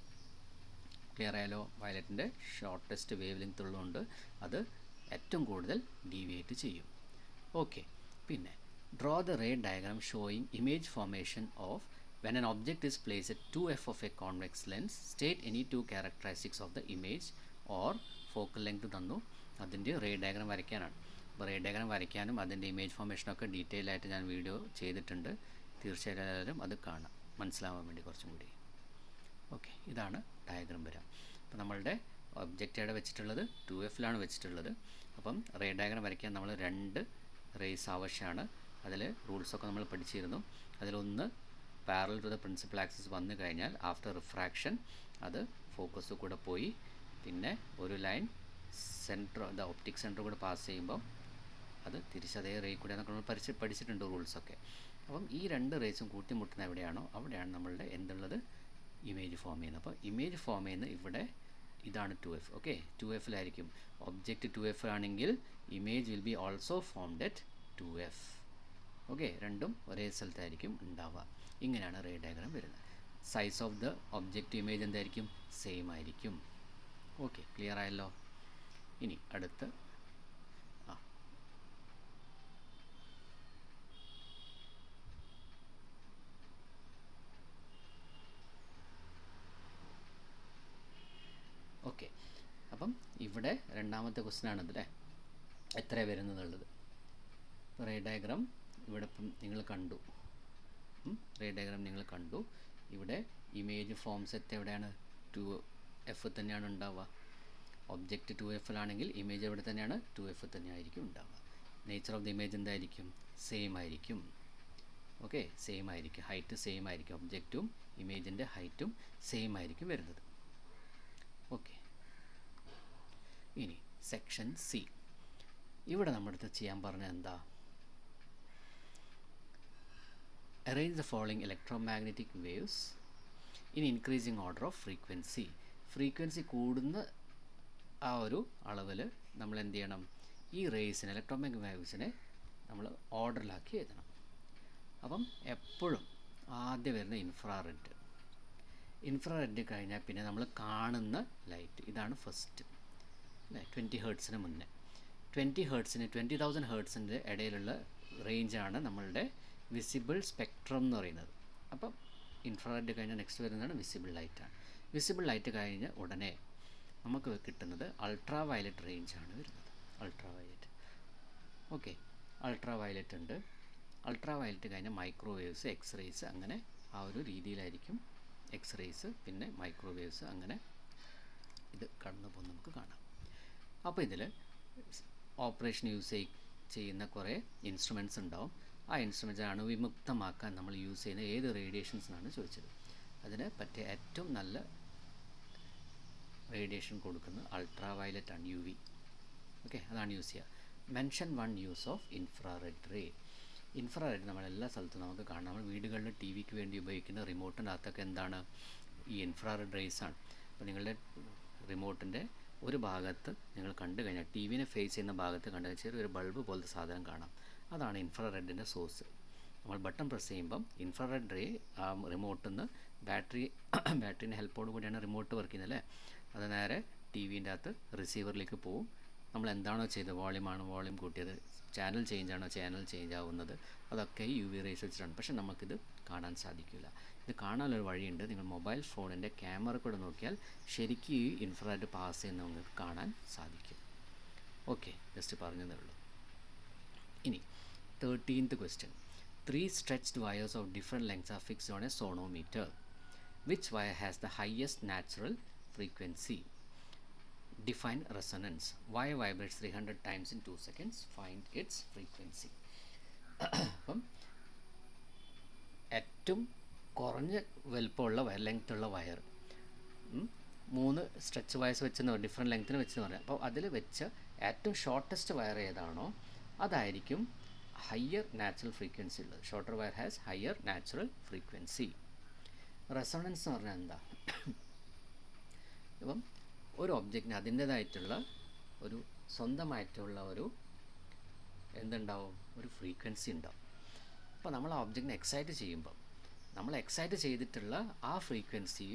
Speaker 1: ക്ലിയർ ആയാലോ? വയലറ്റിൻ്റെ ഷോർട്ടസ്റ്റ് വേവ് ലെങ്ത് ഉള്ളതുകൊണ്ട് അത് ഏറ്റവും കൂടുതൽ ഡീവിയേറ്റ് ചെയ്യും. ഓക്കെ, പിന്നെ draw the ray diagram showing image formation of when an object is placed at 2f of a convex lens. State any two characteristics of the image or focal length തന്നു. അതിൻ്റെ റേ ഡയഗ്രാം വരയ്ക്കാനാണ്. അപ്പോൾ റേ ഡയഗ്രാം വരയ്ക്കാനും അതിൻ്റെ ഇമേജ് ഫോർമേഷനൊക്കെ ഡീറ്റെയിൽ ആയിട്ട് ഞാൻ വീഡിയോ ചെയ്തിട്ടുണ്ട്. തീർച്ചയായിട്ടും അത് കാണാം, മനസ്സിലാവാൻ വേണ്ടി കുറച്ചും കൂടി. ഓക്കെ, ഇതാണ് ഡയഗ്രാം വരാം. അപ്പോൾ നമ്മളുടെ ഒബ്ജക്റ്റ് അവിടെ വെച്ചിട്ടുള്ളത് 2f വെച്ചിട്ടുള്ളത്. അപ്പം റേ ഡയഗ്രാം വരയ്ക്കാൻ നമ്മൾ 2 റേസ് ആവശ്യമാണ്. അതിൽ റൂൾസൊക്കെ നമ്മൾ പഠിച്ചിരുന്നു. അതിലൊന്ന് parallel to the principal axis വന്നു കഴിഞ്ഞാൽ ആഫ്റ്റർ റിഫ്രാക്ഷൻ അത് ഫോക്കസ് കൂടെ പോയി പിന്നെ ഒരു line centre the optic centre കൂടെ പാസ് ചെയ്യുമ്പം അത് തിരിച്ചതേ റേ കൂടെ എന്നൊക്കെ നമ്മൾ പഠിച്ചിട്ടുണ്ട് റൂൾസൊക്കെ. അപ്പം ഈ 2 റേസും കൂട്ടിമുട്ടുന്ന എവിടെയാണോ അവിടെയാണ് നമ്മളുടെ എന്തുള്ളത്, ഇമേജ് ഫോം ചെയ്യുന്നത്. അപ്പോൾ ഇമേജ് ഫോം ചെയ്യുന്ന ഇവിടെ ഇതാണ് 2f. ഓക്കെ, 2fലായിരിക്കും. ഒബ്ജക്റ്റ് 2f ആണെങ്കിൽ image will be also formed at 2f. Okay, രണ്ടും ഒരേ സ്ഥലത്തായിരിക്കും ഉണ്ടാവുക. ഇങ്ങനെയാണ് റേ ഡയഗ്രാം വരുന്നത്. Size of the object image എന്തായിരിക്കും, സെയിം ആയിരിക്കും. ഓക്കെ, ക്ലിയർ ആയല്ലോ? ഇനി അടുത്ത് ഓക്കെ, അപ്പം ഇവിടെ രണ്ടാമത്തെ ക്വസ്റ്റ്യൻ ആണതല്ലേ, എത്ര വരുന്നതുള്ളത്. റേ ഡയഗ്രാം ഇവിടെ ഇപ്പം നിങ്ങൾ കണ്ടു. റേ ഡയഗ്രാം നിങ്ങൾ കണ്ടു. ഇവിടെ ഇമേജ് ഫോം സെറ്റ് എവിടെയാണ്, 2f തന്നെയാണ് ഉണ്ടാവുക. ഒബ്ജക്റ്റ് 2fലാണെങ്കിൽ ഇമേജ് എവിടെ തന്നെയാണ്, 2f തന്നെ ആയിരിക്കും ഉണ്ടാവുക. നേച്ചർ ഓഫ് ദി ഇമേജ് എന്തായിരിക്കും, സെയിം ആയിരിക്കും. ഓക്കെ, സെയിം ആയിരിക്കും, ഹൈറ്റ് സെയിം ആയിരിക്കും. ഒബ്ജക്റ്റും ഇമേജിൻ്റെ ഹൈറ്റും സെയിം ആയിരിക്കും വരുന്നത്. ഓക്കെ, ഇനി സെക്ഷൻ സി. ഇവിടെ നമ്മുടെ അടുത്ത് ചെയ്യാൻ പറഞ്ഞത് എന്താ, arrange the following electromagnetic waves in increasing order of frequency. Frequency കൂടുന്ന ആ ഒരു അളവിൽ നമ്മൾ എന്ത് ചെയ്യണം, ഈ റേസിനെ ഇലക്ട്രോമാഗ്നറ്റിക് വേവ്സിനെ നമ്മൾ ഓർഡറിലാക്കി എഴുതണം. അപ്പം എപ്പോഴും ആദ്യം വരുന്ന ഇൻഫ്രാറെഡ് കഴിഞ്ഞാൽ പിന്നെ നമ്മൾ കാണുന്ന ലൈറ്റ്, ഇതാണ് ഫസ്റ്റ് അല്ലേ. 20 ഹേർട്സിന് മുന്നേ 20 ഹേർട്സിന് 20,000 ഹേർട്സിൻ്റെ ഇടയിലുള്ള റേഞ്ചാണ് നമ്മളുടെ വിസിബിൾ സ്പെക്ട്രം എന്ന് പറയുന്നത്. അപ്പം ഇൻഫ്രാറെഡ് കഴിഞ്ഞാൽ നെക്സ്റ്റ് വരുന്നതാണ് വിസിബിൾ ലൈറ്റാണ്. വിസിബിൾ ലൈറ്റ് കഴിഞ്ഞ് ഉടനെ നമുക്ക് കിട്ടുന്നത് അൾട്രാ വയലറ്റ് റേഞ്ചാണ് വരുന്നത്. Ultra violet. Okay, ultra violet ഉണ്ട്. അൾട്രാ വയലറ്റ് കഴിഞ്ഞാൽ മൈക്രോവേവ്സ്, എക്സ്റേസ്, അങ്ങനെ ആ ഒരു രീതിയിലായിരിക്കും. എക്സ്റേസ് പിന്നെ മൈക്രോവേവ്സ്, അങ്ങനെ ഇത് കടന്നു പോകുന്ന നമുക്ക് കാണാം. അപ്പോൾ ഇതിൽ ഓപ്പറേഷൻ യൂസ് ചെയ്യുന്ന കുറേ ഇൻസ്ട്രുമെൻറ്റ്സ് ഉണ്ടാവും. ആ ഇൻസ്ട്രുമെൻറ്റ്സ് അണുവിമുക്തമാക്കാൻ നമ്മൾ യൂസ് ചെയ്യുന്ന ഏത് റേഡിയേഷൻസാണ് ചോദിച്ചത്. അതിന് പറ്റിയ ഏറ്റവും നല്ല റേഡിയേഷൻ കൊടുക്കുന്നത് അൾട്രാ വയലറ്റ് ആണ്, UV. ഓക്കെ, അതാണ് യൂസ് ചെയ്യുക. Mention 1 use of infrared ray. Infrared നമ്മളെല്ലാ സ്ഥലത്തും നമുക്ക് കാണാം. നമ്മൾ വീടുകളിൽ TV വേണ്ടി ഉപയോഗിക്കുന്ന റിമോട്ടിൻ്റെ അകത്തൊക്കെ എന്താണ്, ഈ ഇൻഫ്രാറെഡ് റേസാണ്. അപ്പോൾ നിങ്ങളുടെ റിമോട്ടിൻ്റെ ഒരു ഭാഗത്ത് നിങ്ങൾ കണ്ടു കഴിഞ്ഞാൽ TV ഫേസ് ചെയ്യുന്ന ഭാഗത്ത് കണ്ടാൽ ചെറിയൊരു ബൾബ് പോലത്തെ സാധനം കാണാം. അതാണ് ഇൻഫ്രാറെഡിൻ്റെ സോഴ്സ്. നമ്മൾ ബട്ടൺ പ്രസ് ചെയ്യുമ്പം ഇൻഫ്രാറെഡ് റേ ആ റിമോട്ടിൽ നിന്ന് ബാറ്ററീൻ്റെ ഹെൽപ്പോട് കൂടിയാണ് റിമോട്ട് വർക്ക് ചെയ്യുന്നത് അല്ലേ. അത് നേരെ TVൻ്റെ അകത്ത് റിസീവറിലേക്ക് പോവും. നമ്മൾ എന്താണോ ചെയ്തത്, വോളിയം കൂട്ടിയത്, ചാനൽ ചേഞ്ച് ആവുന്നത്, അതൊക്കെ UV റേസ് വെച്ചിട്ടാണ്. പക്ഷേ നമുക്കിത് കാണാൻ സാധിക്കില്ല. ഇത് കാണാനൊരു വഴിയുണ്ട്. നിങ്ങൾ മൊബൈൽ ഫോണിൻ്റെ ക്യാമറ കൂടെ നോക്കിയാൽ ശരിക്കും ഈ ഇൻഫ്രാറെഡ് പാസ് ചെയ്യുന്ന നിങ്ങൾക്ക് കാണാൻ സാധിക്കും. ഓക്കെ, ജസ്റ്റ് പറഞ്ഞതേ ഉള്ളൂ. ഇനി 13th question. 3 stretched wires of different lengths are fixed on a sonometer. Which wire has the highest natural frequency? Define resonance. Wire vibrates 300 times in 2 seconds. Find its frequency. അപ്പം ഏറ്റവും കുറഞ്ഞ വലുപ്പമുള്ള ലെങ്ത്തുള്ള വയർ 3 സ്ട്രെച്ച് വയർസ് വെച്ചെന്ന് പറയും, ഡിഫറെൻറ്റ് ലെങ്ത്തിന് വെച്ചെന്ന് പറയാം. അപ്പോൾ അതിൽ വെച്ച ഏറ്റവും ഷോർട്ടസ്റ്റ് വയർ ഏതാണോ അതായിരിക്കും ഹയർ നാച്ചുറൽ ഫ്രീക്വൻസി ഉള്ളത്. Shorter wire has higher natural frequency. Resonance എന്ന് പറഞ്ഞാൽ എന്താ, ഇപ്പം ഒരു ഒബ്ജക്റ്റിന് അതിൻ്റേതായിട്ടുള്ള ഒരു സ്വന്തമായിട്ടുള്ള ഒരു എന്തുണ്ടാവും, ഒരു ഫ്രീക്വൻസി ഉണ്ടാവും. അപ്പോൾ നമ്മൾ ആ ഒബ്ജക്റ്റിനെ എക്സൈറ്റ് ചെയ്യുമ്പോൾ നമ്മൾ എക്സൈറ്റ് ചെയ്തിട്ടുള്ള ആ ഫ്രീക്വൻസി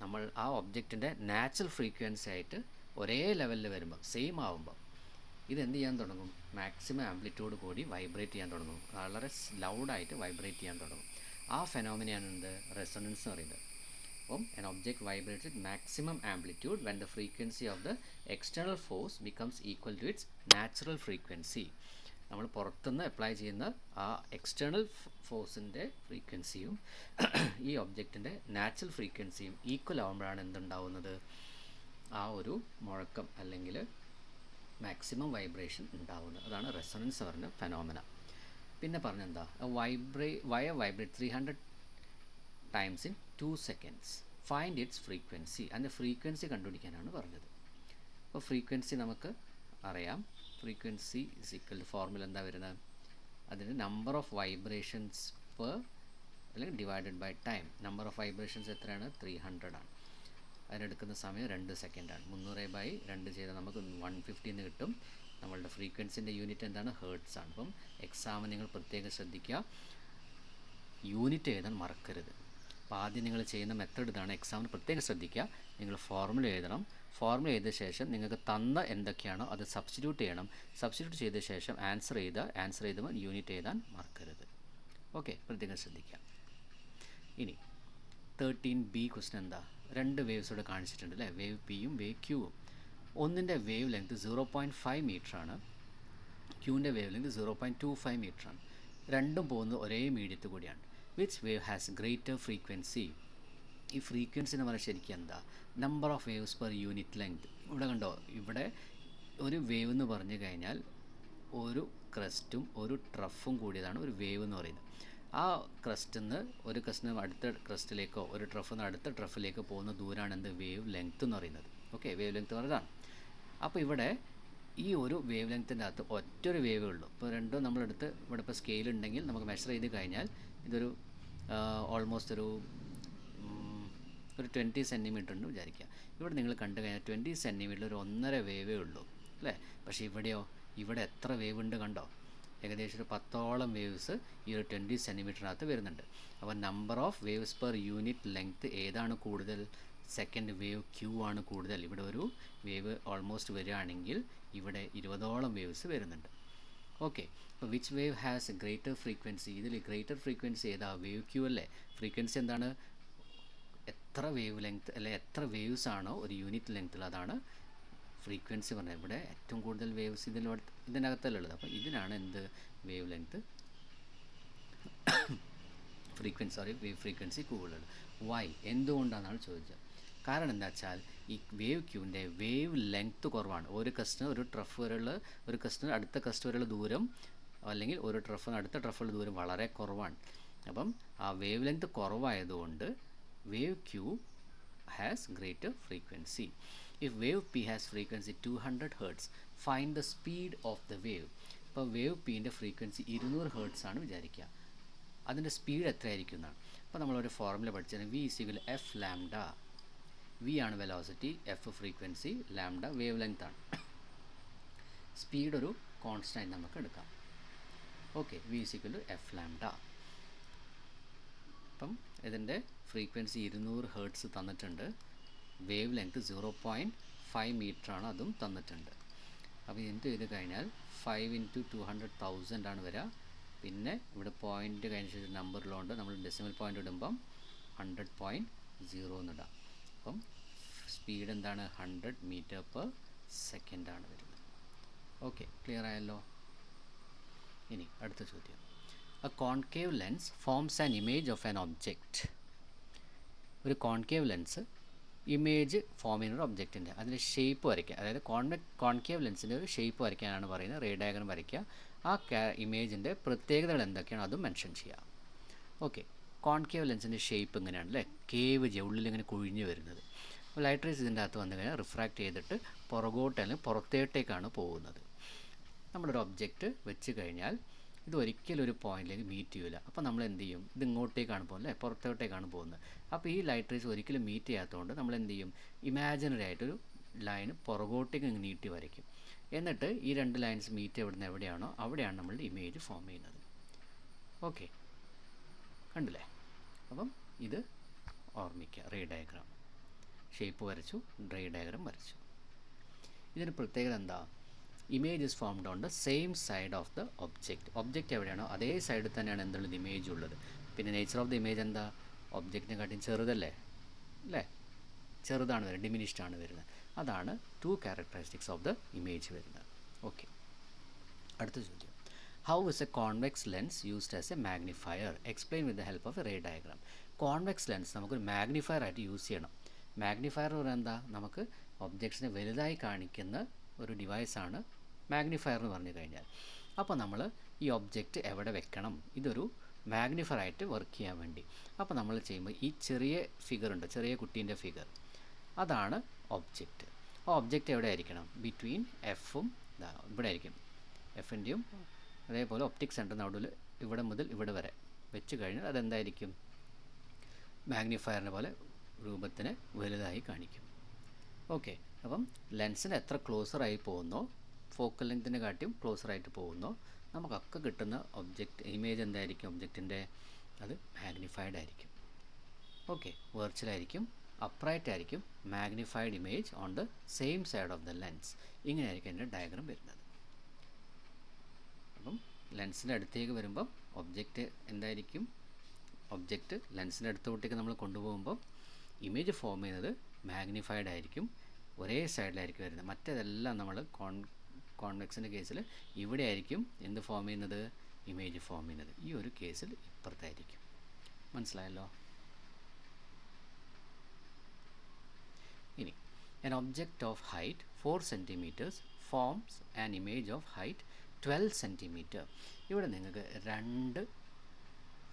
Speaker 1: നമ്മൾ ആ ഒബ്ജക്റ്റിൻ്റെ നാച്ചുറൽ ഫ്രീക്വൻസി ആയിട്ട് ഒരേ ലെവലിൽ വരുമ്പോൾ, സെയിം ആകുമ്പോൾ ഇതെന്ത് ചെയ്യാൻ തുടങ്ങും, മാക്സിമം ആംപ്ലിറ്റ്യൂഡ് കൂടി വൈബ്രേറ്റ് ചെയ്യാൻ തുടങ്ങും, വളരെ ലൗഡായിട്ട് വൈബ്രേറ്റ് ചെയ്യാൻ തുടങ്ങും. ആ ഫെനോമിനയാണ് എന്ത്, റെസൊണൻസ് എന്ന് പറയുന്നത്. അപ്പം an object vibrates with maximum amplitude when the frequency of the external force becomes equal to its natural frequency. നമ്മൾ പുറത്തുനിന്ന് അപ്ലൈ ചെയ്യുന്ന ആ എക്സ്റ്റേണൽ ഫോഴ്സിൻ്റെ ഫ്രീക്വൻസിയും ഈ ഒബ്ജക്റ്റിൻ്റെ നാച്ചുറൽ ഫ്രീക്വൻസിയും ഈക്വൽ ആകുമ്പോഴാണ് എന്തുണ്ടാവുന്നത്, ആ ഒരു മുഴക്കം അല്ലെങ്കിൽ മാക്സിമം വൈബ്രേഷൻ ഉണ്ടാവുന്നത്. അതാണ് റെസൊണൻസ് പറഞ്ഞ ഫെനോമിന. പിന്നെ പറഞ്ഞെന്താ, wire vibrate 300 times in 2 seconds. Find its frequency. അതിൻ്റെ ഫ്രീക്വൻസി കണ്ടുപിടിക്കാനാണ് പറഞ്ഞത്. അപ്പോൾ ഫ്രീക്വൻസി നമുക്ക് അറിയാം. ഫ്രീക്വൻസി ഇസ് ഈക്വൽ ഫോർമുല എന്താ വരുന്നത്, അതിന് നമ്പർ ഓഫ് വൈബ്രേഷൻസ് പെർ അല്ലെങ്കിൽ divided by time. Number of vibrations എത്രയാണ്, 300 ആണ്. അതിനെടുക്കുന്ന സമയം 2 സെക്കൻഡാണ്. 300/2 ചെയ്താൽ നമുക്ക് 150 എന്ന് കിട്ടും. നമ്മളുടെ ഫ്രീക്വൻസിൻ്റെ യൂണിറ്റ് എന്താണ്, ഹേർട്സ് ആണ്. അപ്പം എക്സാമിന് നിങ്ങൾ പ്രത്യേകം ശ്രദ്ധിക്കുക, യൂണിറ്റ് എഴുതാൻ മറക്കരുത്. അപ്പോൾ ആദ്യം നിങ്ങൾ ചെയ്യുന്ന മെത്തേഡ് ഇതാണ്, എക്സാമിന് പ്രത്യേകം ശ്രദ്ധിക്കുക. നിങ്ങൾ ഫോർമുല എഴുതണം. ഫോർമുല എഴുതിയ ശേഷം നിങ്ങൾക്ക് തന്ന എന്തൊക്കെയാണോ അത് സബ്സ്റ്റിറ്റ്യൂട്ട് ചെയ്യണം. സബ്സ്റ്റിറ്റ്യൂട്ട് ചെയ്ത ശേഷം ആൻസർ എഴുതുമ്പോൾ യൂണിറ്റ് എഴുതാൻ മറക്കരുത്. ഓക്കെ, പ്രത്യേകം ശ്രദ്ധിക്കുക. ഇനി 13B ക്വസ്റ്റ്യൻ എന്താ, 2 വേവ്സോടെ കാണിച്ചിട്ടുണ്ട് അല്ലേ, വേവ് പിയും വേവ് ക്യൂവും. ഒന്നിൻ്റെ വേവ് ലെങ്ത് 0.5 മീറ്ററാണ്, ക്യൂവിൻ്റെ വേവ് ലെങ്ത് 0.25 മീറ്ററാണ്. രണ്ടും പോകുന്നത് ഒരേ മീഡിയത്തിൽ കൂടിയാണ്. Which wave has greater frequency. ഈ ഫ്രീക്വൻസി എന്ന് പറഞ്ഞാൽ ശരിക്കും എന്താ, number of waves per unit length. ഇവിടെ കണ്ടോ, ഇവിടെ ഒരു വേവ് എന്ന് പറഞ്ഞു കഴിഞ്ഞാൽ ഒരു ക്രസ്റ്റും ഒരു ട്രഫും കൂടിയതാണ് ഒരു വേവ് എന്ന് പറയുന്നത്. ആ ക്രസ്റ്റിൽ നിന്ന് ഒരു ക്രസ്റ്റിന് അടുത്ത ക്രസ്റ്റിലേക്കോ ഒരു ട്രഫിൽ നിന്ന് അടുത്ത ട്രഫിലേക്കോ പോകുന്ന ദൂരമാണ് എന്ത്, വേവ് ലെങ്ത് എന്ന് പറയുന്നത്. ഓക്കെ, വേവ് ലെങ്ത് പറയുന്നതാണ്. അപ്പോൾ ഇവിടെ ഈ ഒരു വേവ് ലെങ്ത്തിൻ്റെ അകത്ത് ഒറ്റൊരു വേവേ ഉള്ളൂ. ഇപ്പോൾ രണ്ടും നമ്മളെടുത്ത് ഇവിടെ ഇപ്പോൾ സ്കെയിൽ ഉണ്ടെങ്കിൽ നമുക്ക് മെഷർ ചെയ്ത് കഴിഞ്ഞാൽ ഇതൊരു ഓൾമോസ്റ്റ് ഒരു 20 സെൻറ്റിമീറ്റർ ഉണ്ട് വിചാരിക്കുക. ഇവിടെ നിങ്ങൾ കണ്ടു കഴിഞ്ഞാൽ 20 സെൻറ്റിമീറ്ററിൽ ഒരു 1.5 വേവേ ഉള്ളൂ അല്ലേ. പക്ഷേ ഇവിടെയോ, ഇവിടെ എത്ര വേവ് ഉണ്ട് കണ്ടോ, ഏകദേശം ഒരു 10ഓളം വേവ്സ് ഈ ഒരു 20 സെൻറ്റിമീറ്ററിനകത്ത് വരുന്നുണ്ട്. അപ്പോൾ number of waves per unit length ഏതാണ് കൂടുതൽ, സെക്കൻഡ് വേവ് ക്യൂ ആണ് കൂടുതൽ. ഇവിടെ ഒരു വേവ് ഓൾമോസ്റ്റ് വരികയാണെങ്കിൽ ഇവിടെ 20ഓളം വേവ്സ് വരുന്നുണ്ട്. ഓക്കെ, അപ്പോൾ which wave has greater frequency. ഇതിൽ ഗ്രേറ്റർ ഫ്രീക്വൻസി ഏതാ, വേവ് ക്യൂ അല്ലേ. ഫ്രീക്വൻസി എന്താണ്, എത്ര വേവ് ലെങ്ത് അല്ലെ എത്ര വേവ്സ് ആണോ ഒരു യൂണിറ്റ് ലെങ്ത്തിൽ, അതാണ് ഫ്രീക്വൻസി പറഞ്ഞത്. ഇവിടെ ഏറ്റവും കൂടുതൽ വേവ്സ് ഇതിനകത്തല്ലേ ഉള്ളത്. അപ്പോൾ ഇതിനാണ് എന്ത്, വേവ് ലെങ്ത് വേവ് ഫ്രീക്വൻസി കൂടുതൽ. വൈ, എന്തുകൊണ്ടാണെന്നാണ് ചോദിച്ചത്. കാരണം എന്താ വെച്ചാൽ ഈ വേവ് ക്യൂവിൻ്റെ വേവ് ലെങ്ത്ത് കുറവാണ്. ഒരു ക്രസ്റ്റിന് ഒരു ട്രഫ് വരെയുള്ള, ഒരു ക്രസ്റ്റിന് അടുത്ത ക്രസ്റ്റ് വരെയുള്ള ദൂരം, അല്ലെങ്കിൽ ഒരു ട്രഫിന് അടുത്ത ട്രഫുള്ള ദൂരം വളരെ കുറവാണ്. അപ്പം ആ വേവ് ലെങ്ത്ത് കുറവായതുകൊണ്ട് wave Q has greater frequency. If wave P has frequency 200 hertz, find the speed of the wave. ഇപ്പോൾ വേവ് പിൻ്റെ ഫ്രീക്വൻസി 200 ഹേർട്സ് ആണ് വിചാരിക്കുക. അതിൻ്റെ സ്പീഡ് എത്രയായിരിക്കും എന്നാണ്. അപ്പോൾ നമ്മളൊരു ഫോർമുല പഠിച്ചാൽ V = F λ. V ആണ് velocity, F frequency, lambda wave length ആണ്. സ്പീഡ് ഒരു കോൺസ്റ്റൻ്റ് നമുക്ക് എടുക്കാം. Okay, V = F λ. അപ്പം ഇതിൻ്റെ ഫ്രീക്വൻസി 200 ഹേർട്സ് തന്നിട്ടുണ്ട്, വേവ് ലെങ്ത് 0.5 മീറ്ററാണ്, അതും തന്നിട്ടുണ്ട്. അപ്പോൾ എന്ത് ചെയ്ത് കഴിഞ്ഞാൽ 5 × 200,000 ആണ് വരിക. പിന്നെ ഇവിടെ പോയിൻ്റ് കഴിഞ്ഞ നമ്പറിലുണ്ട്, നമ്മൾ ഡെസിമൽ പോയിൻ്റ് ഇടുമ്പം 100.0 എന്നിടാം. അപ്പം സ്പീഡ് എന്താണ്, 100 മീറ്റർ/സെക്കൻഡ് ആണ് വരുന്നത്. ഓക്കെ, ക്ലിയർ ആയല്ലോ. ഇനി അടുത്ത ചോദ്യം, A concave lens forms an image of an object. ഒരു കോൺകേവ് ലെൻസ് ഇമേജ് ഫോം ചെയ്യുന്ന ഒരു ഒബ്ജക്റ്റിൻ്റെ അതിൻ്റെ ഷേപ്പ് വരയ്ക്കുക. അതായത് കോൺകേവ് ലെൻസിൻ്റെ ഒരു ഷേപ്പ് വരയ്ക്കാനാണ് പറയുന്നത്. റേ ഡയഗ്രം വരയ്ക്കുക. ആ ഇമേജിൻ്റെ പ്രത്യേകതകൾ എന്തൊക്കെയാണ് അതും മെൻഷൻ ചെയ്യുക. ഓക്കെ, കോൺകേവ് ലെൻസിൻ്റെ ഷേപ്പ് ഇങ്ങനെയാണ് അല്ലേ, കേവ് ഉള്ളിൽ ഇങ്ങനെ കുഴിഞ്ഞ് വരുന്നത്. ലൈറ്റ് റേസ് ഇതിൻ്റെ അകത്ത് വന്നു കഴിഞ്ഞാൽ റിഫ്രാക്റ്റ് ചെയ്തിട്ട് പുറകോട്ട് അല്ലെങ്കിൽ പുറത്തേക്കാണ് പോകുന്നത്. നമ്മളൊരു ഒബ്ജക്റ്റ് വെച്ച് കഴിഞ്ഞാൽ ഇത് ഒരിക്കലും ഒരു പോയിന്റിലേക്ക് മീറ്റ് ചെയ്യില്ല. അപ്പോൾ നമ്മൾ എന്ത് ചെയ്യും, ഇത് ഇങ്ങോട്ടേക്കാണ് പോകുന്നത് അല്ലേ, പുറത്തോട്ടേക്കാണ് പോകുന്നത്. അപ്പോൾ ഈ ലൈറ്റ് റേസ് ഒരിക്കലും മീറ്റ് ചെയ്യാത്തതുകൊണ്ട് നമ്മൾ എന്ത് ചെയ്യും, ഇമാജിനറി ആയിട്ടൊരു ലൈന് പുറകോട്ടേക്ക് നീട്ടി വരയ്ക്കും. എന്നിട്ട് ഈ രണ്ട് ലൈൻസ് മീറ്റ് എവിടെയാണോ അവിടെയാണ് നമ്മളുടെ ഇമേജ് ഫോം ചെയ്യുന്നത്. ഓക്കെ, കണ്ടില്ലേ? അപ്പം ഇത് ഓർമ്മിക്കുക. റേ ഡയഗ്രാം ഷേപ്പ് വരച്ചു, റേ ഡയഗ്രാം വരച്ചു. ഇതിന് പ്രത്യേകത എന്താ? Image is formed on the same side of the object. Object എവിടെയാണോ അതേ സൈഡിൽ തന്നെയാണ് എന്തുള്ളത്, ഇമേജ് ഉള്ളത്. പിന്നെ നേച്ചർ ഓഫ് ദ ഇമേജ് എന്താ? ഒബ്ജക്റ്റിനെ കാട്ടിയും ചെറുതല്ലേ, അല്ലേ? ചെറുതാണ് വരുന്നത്, ഡിമിനിഷ്ഡ് ആണ് വരുന്നത്. അതാണ് 2 ക്യാരക്ടറിസ്റ്റിക്സ് ഓഫ് ദ ഇമേജ് വരുന്നത്. ഓക്കെ, അടുത്ത ചോദ്യം. How is a convex lens used as a magnifier? Explain with the help of a ray diagram. Convex lens നമുക്കൊരു മാഗ്നിഫയർ ആയിട്ട് യൂസ് ചെയ്യണം. മാഗ്നിഫയർ എന്ന് പറയുന്നത് എന്താ? നമുക്ക് ഒബ്ജക്ട്സിനെ വലുതായി കാണിക്കുന്ന ഒരു ഡിവൈസാണ് മാഗ്നിഫയർ എന്ന് പറഞ്ഞു കഴിഞ്ഞാൽ. അപ്പോൾ നമ്മൾ ഈ ഒബ്ജക്റ്റ് എവിടെ വെക്കണം? ഇതൊരു മാഗ്നിഫയർ ആയിട്ട് വർക്ക് ചെയ്യാൻ വേണ്ടി. അപ്പോൾ നമ്മൾ ചെയ്യുമ്പോൾ ഈ ചെറിയ ഫിഗർ ഉണ്ട്, ചെറിയ കുട്ടീൻ്റെ ഫിഗർ, അതാണ് ഒബ്ജക്റ്റ്. ആ ഒബ്ജക്റ്റ് എവിടെ ആയിരിക്കണം? ബിറ്റ്വീൻ എഫും ഇവിടെ ആയിരിക്കും, എഫിൻ്റെയും അതേപോലെ ഒപ്റ്റിക് സെൻറ്റർ നടുവിൽ ഇവിടെ മുതൽ ഇവിടെ വരെ വെച്ച് കഴിഞ്ഞാൽ അതെന്തായിരിക്കും? മാഗ്നിഫയറിനെ പോലെ രൂപത്തിന് വലുതായി കാണിക്കും. ഓക്കെ, അപ്പം ലെൻസിന് എത്ര ക്ലോസറായി പോകുന്നോ, ഫോക്കൽ ലെങ്തിനെ കാട്ടിയും ക്ലോസറായിട്ട് പോകുന്നോ, നമുക്കൊക്കെ കിട്ടുന്ന ഒബ്ജക്റ്റ് ഇമേജ് എന്തായിരിക്കും? ഒബ്ജക്റ്റിൻ്റെ അത് മാഗ്നിഫൈഡ് ആയിരിക്കും. ഓക്കെ, വെർച്വലായിരിക്കും, അപ്രൈറ്റ് ആയിരിക്കും, magnified image on the same side of the lens. ഇങ്ങനെയായിരിക്കും എൻ്റെ ഡയഗ്രാം വരുന്നത്. അപ്പം ലെൻസിൻ്റെ അടുത്തേക്ക് വരുമ്പം ഒബ്ജക്റ്റ് എന്തായിരിക്കും? ഒബ്ജക്റ്റ് ലെൻസിൻ്റെ അടുത്തോട്ടേക്ക് നമ്മൾ കൊണ്ടുപോകുമ്പോൾ ഇമേജ് ഫോം ചെയ്യുന്നത് മാഗ്നിഫൈഡ് ആയിരിക്കും, ഒരേ സൈഡിലായിരിക്കും വരുന്നത്. മറ്റേതെല്ലാം നമ്മൾ കോൺവെക്സിൻ്റെ കേസിൽ ഇവിടെ ആയിരിക്കും എന്ത് ഫോം ചെയ്യുന്നത്? ഇമേജ് ഫോം ചെയ്യുന്നത്. ഈ ഒരു കേസിൽ ഇപ്പുറത്തായിരിക്കും. മനസ്സിലായല്ലോ? ഇനി an object of height 4 cm forms an image of height 12 cm. ഇവിടെ നിങ്ങൾക്ക് രണ്ട്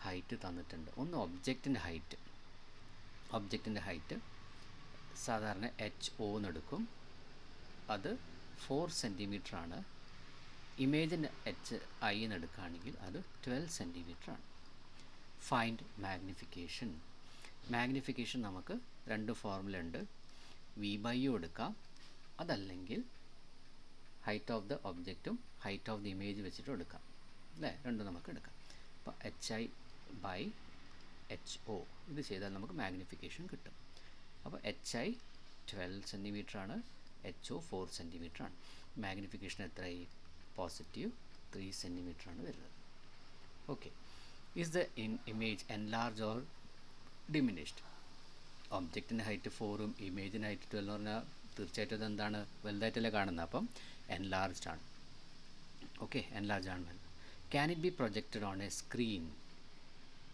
Speaker 1: ഹൈറ്റ് തന്നിട്ടുണ്ട്. ഒന്ന് ഒബ്ജക്റ്റിൻ്റെ ഹൈറ്റ് സാധാരണ HO എന്നെടുക്കും, അത് 4 cm ആണ്. ഇമേജിൻ്റെ HI എന്നെടുക്കുകയാണെങ്കിൽ അത് 12 cm ആണ്. ഫൈൻഡ് മാഗ്നിഫിക്കേഷൻ നമുക്ക് രണ്ട് ഫോർമുല ഉണ്ട്. V/U എടുക്കാം, അതല്ലെങ്കിൽ ഹൈറ്റ് ഓഫ് ദ ഒബ്ജക്റ്റും ഹൈറ്റ് ഓഫ് ദി ഇമേജ് വെച്ചിട്ടും എടുക്കാം, അല്ലേ? രണ്ടും നമുക്ക് എടുക്കാം. അപ്പോൾ HI/HO ഇത് ചെയ്താൽ നമുക്ക് മാഗ്നിഫിക്കേഷൻ കിട്ടും. അപ്പോൾ HI 12 cm ആണ്, HO 4 cm ആണ്. മാഗ്നിഫിക്കേഷൻ എത്രയായി? പോസിറ്റീവ് 3 cm ആണ് വരുന്നത്. Okay, is the image enlarge or diminished? ഒബ്ജക്റ്റിൻ്റെ ഹൈറ്റ് 4ഉം ഇമേജിൻ്റെ ഹൈറ്റ് 12 എന്ന് പറഞ്ഞാൽ തീർച്ചയായിട്ടും അതെന്താണ്? വലുതായിട്ടല്ലേ കാണുന്നത്. അപ്പം എൻലാർജ്ഡ് ആണ്. ഓക്കെ, എൻലാർജ് ആണ് വരുന്നത്. Can it be projected on A screen?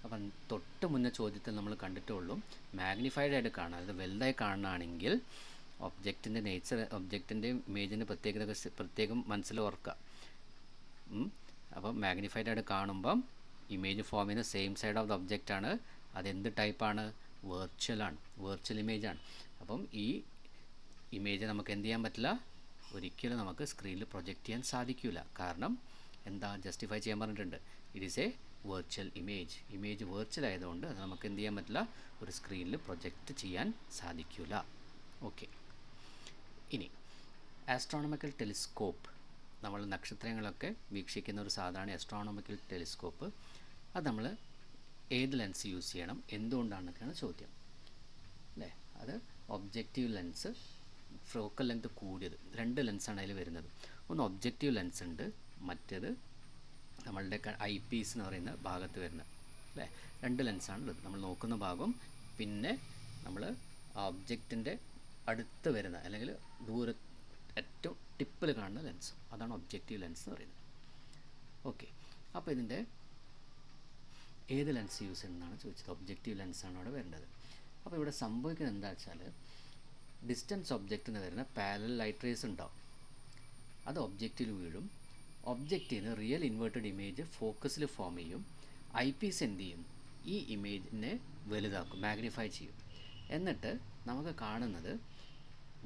Speaker 1: അപ്പം തൊട്ട് മുന്നേ ചോദ്യത്തിൽ നമ്മൾ കണ്ടിട്ടുള്ളൂ മാഗ്നിഫൈഡ് ആയിട്ട് കാണാം. അത് വലുതായി കാണുകയാണെങ്കിൽ ഒബ്ജക്റ്റിൻ്റെ നേച്ചർ, ഒബ്ജക്റ്റിൻ്റെയും ഇമേജിൻ്റെ പ്രത്യേകം മനസ്സിൽ ഓർക്കുക. അപ്പം മാഗ്നിഫൈഡ് ആയിട്ട് കാണുമ്പം ഇമേജ് ഫോം ചെയ്യുന്ന same side of the object ആണ്. അതെന്ത് ടൈപ്പാണ്? വെർച്വൽ ഇമേജാണ്. അപ്പം ഈ ഇമേജ് നമുക്ക് എന്ത് ചെയ്യാൻ പറ്റില്ല? ഒരിക്കലും നമുക്ക് സ്ക്രീനിൽ പ്രൊജക്റ്റ് ചെയ്യാൻ സാധിക്കില്ല. കാരണം എന്താ? ജസ്റ്റിഫൈ ചെയ്യാൻ പറഞ്ഞിട്ടുണ്ട്. It is A virtual image virtual ആയതുകൊണ്ട് അത് നമുക്ക് എന്ത് ചെയ്യാൻ പറ്റില്ല? ഒരു സ്ക്രീനിൽ പ്രൊജക്റ്റ് ചെയ്യാൻ സാധിക്കില്ല. ഓക്കെ, ഇനി ആസ്ട്രോണമിക്കൽ ടെലിസ്കോപ്പ്, നമ്മൾ നക്ഷത്രങ്ങളൊക്കെ വീക്ഷിക്കുന്ന ഒരു സാധാരണ ആസ്ട്രോണമിക്കൽ ടെലിസ്കോപ്പ്, അത് നമ്മൾ ഏത് ലെൻസ് യൂസ് ചെയ്യണം, എന്തുകൊണ്ടാണെന്നൊക്കെയാണ് ചോദ്യം, അല്ലേ? അത് ഒബ്ജക്റ്റീവ് ലെൻസ്, ഫോക്കൽ ലെങ്ത് കൂടിയത്, രണ്ട് ലെൻസാണ് അതിൽ വരുന്നത്. ഒന്ന് ഒബ്ജക്റ്റീവ് ലെൻസ് ഉണ്ട്, മറ്റേത് നമ്മളുടെ ഐ പീസ് എന്ന് പറയുന്ന ഭാഗത്ത് വരുന്നത്, അല്ലേ? രണ്ട് ലെൻസാണുള്ളത്. നമ്മൾ നോക്കുന്ന ഭാഗം, പിന്നെ നമ്മൾ ആ ഒബ്ജക്റ്റിൻ്റെ അടുത്ത് വരുന്ന അല്ലെങ്കിൽ ഏറ്റവും ടിപ്പിൽ കാണുന്ന ലെൻസ്, അതാണ് ഒബ്ജക്റ്റീവ് ലെൻസ് എന്ന് പറയുന്നത്. ഓക്കെ, അപ്പോൾ ഇതിൻ്റെ ഏത് ലെൻസ് യൂസ് ചെയ്യുന്നതാണ് ചോദിച്ചത്. ഒബ്ജക്റ്റീവ് ലെൻസാണ് അവിടെ വരേണ്ടത്. അപ്പോൾ ഇവിടെ സംഭവിക്കുന്നത് എന്താ വെച്ചാൽ ഡിസ്റ്റൻസ് ഒബ്ജക്റ്റിന് വരുന്ന പാരലൽ ലൈറ്റ് റേസ് ഉണ്ടാവും, അത് ഒബ്ജക്റ്റിൽ വീഴും. ഒബ്ജക്റ്റിൽ നിന്ന് റിയൽ ഇൻവേർട്ടഡ് ഇമേജ് ഫോക്കസിൽ ഫോം ചെയ്യും. ഐ പീസ് എന്ത് ചെയ്യും? ഈ ഇമേജിനെ വലുതാക്കും, മാഗ്നിഫൈ ചെയ്യും. എന്നിട്ട് നമുക്ക് കാണുന്നത്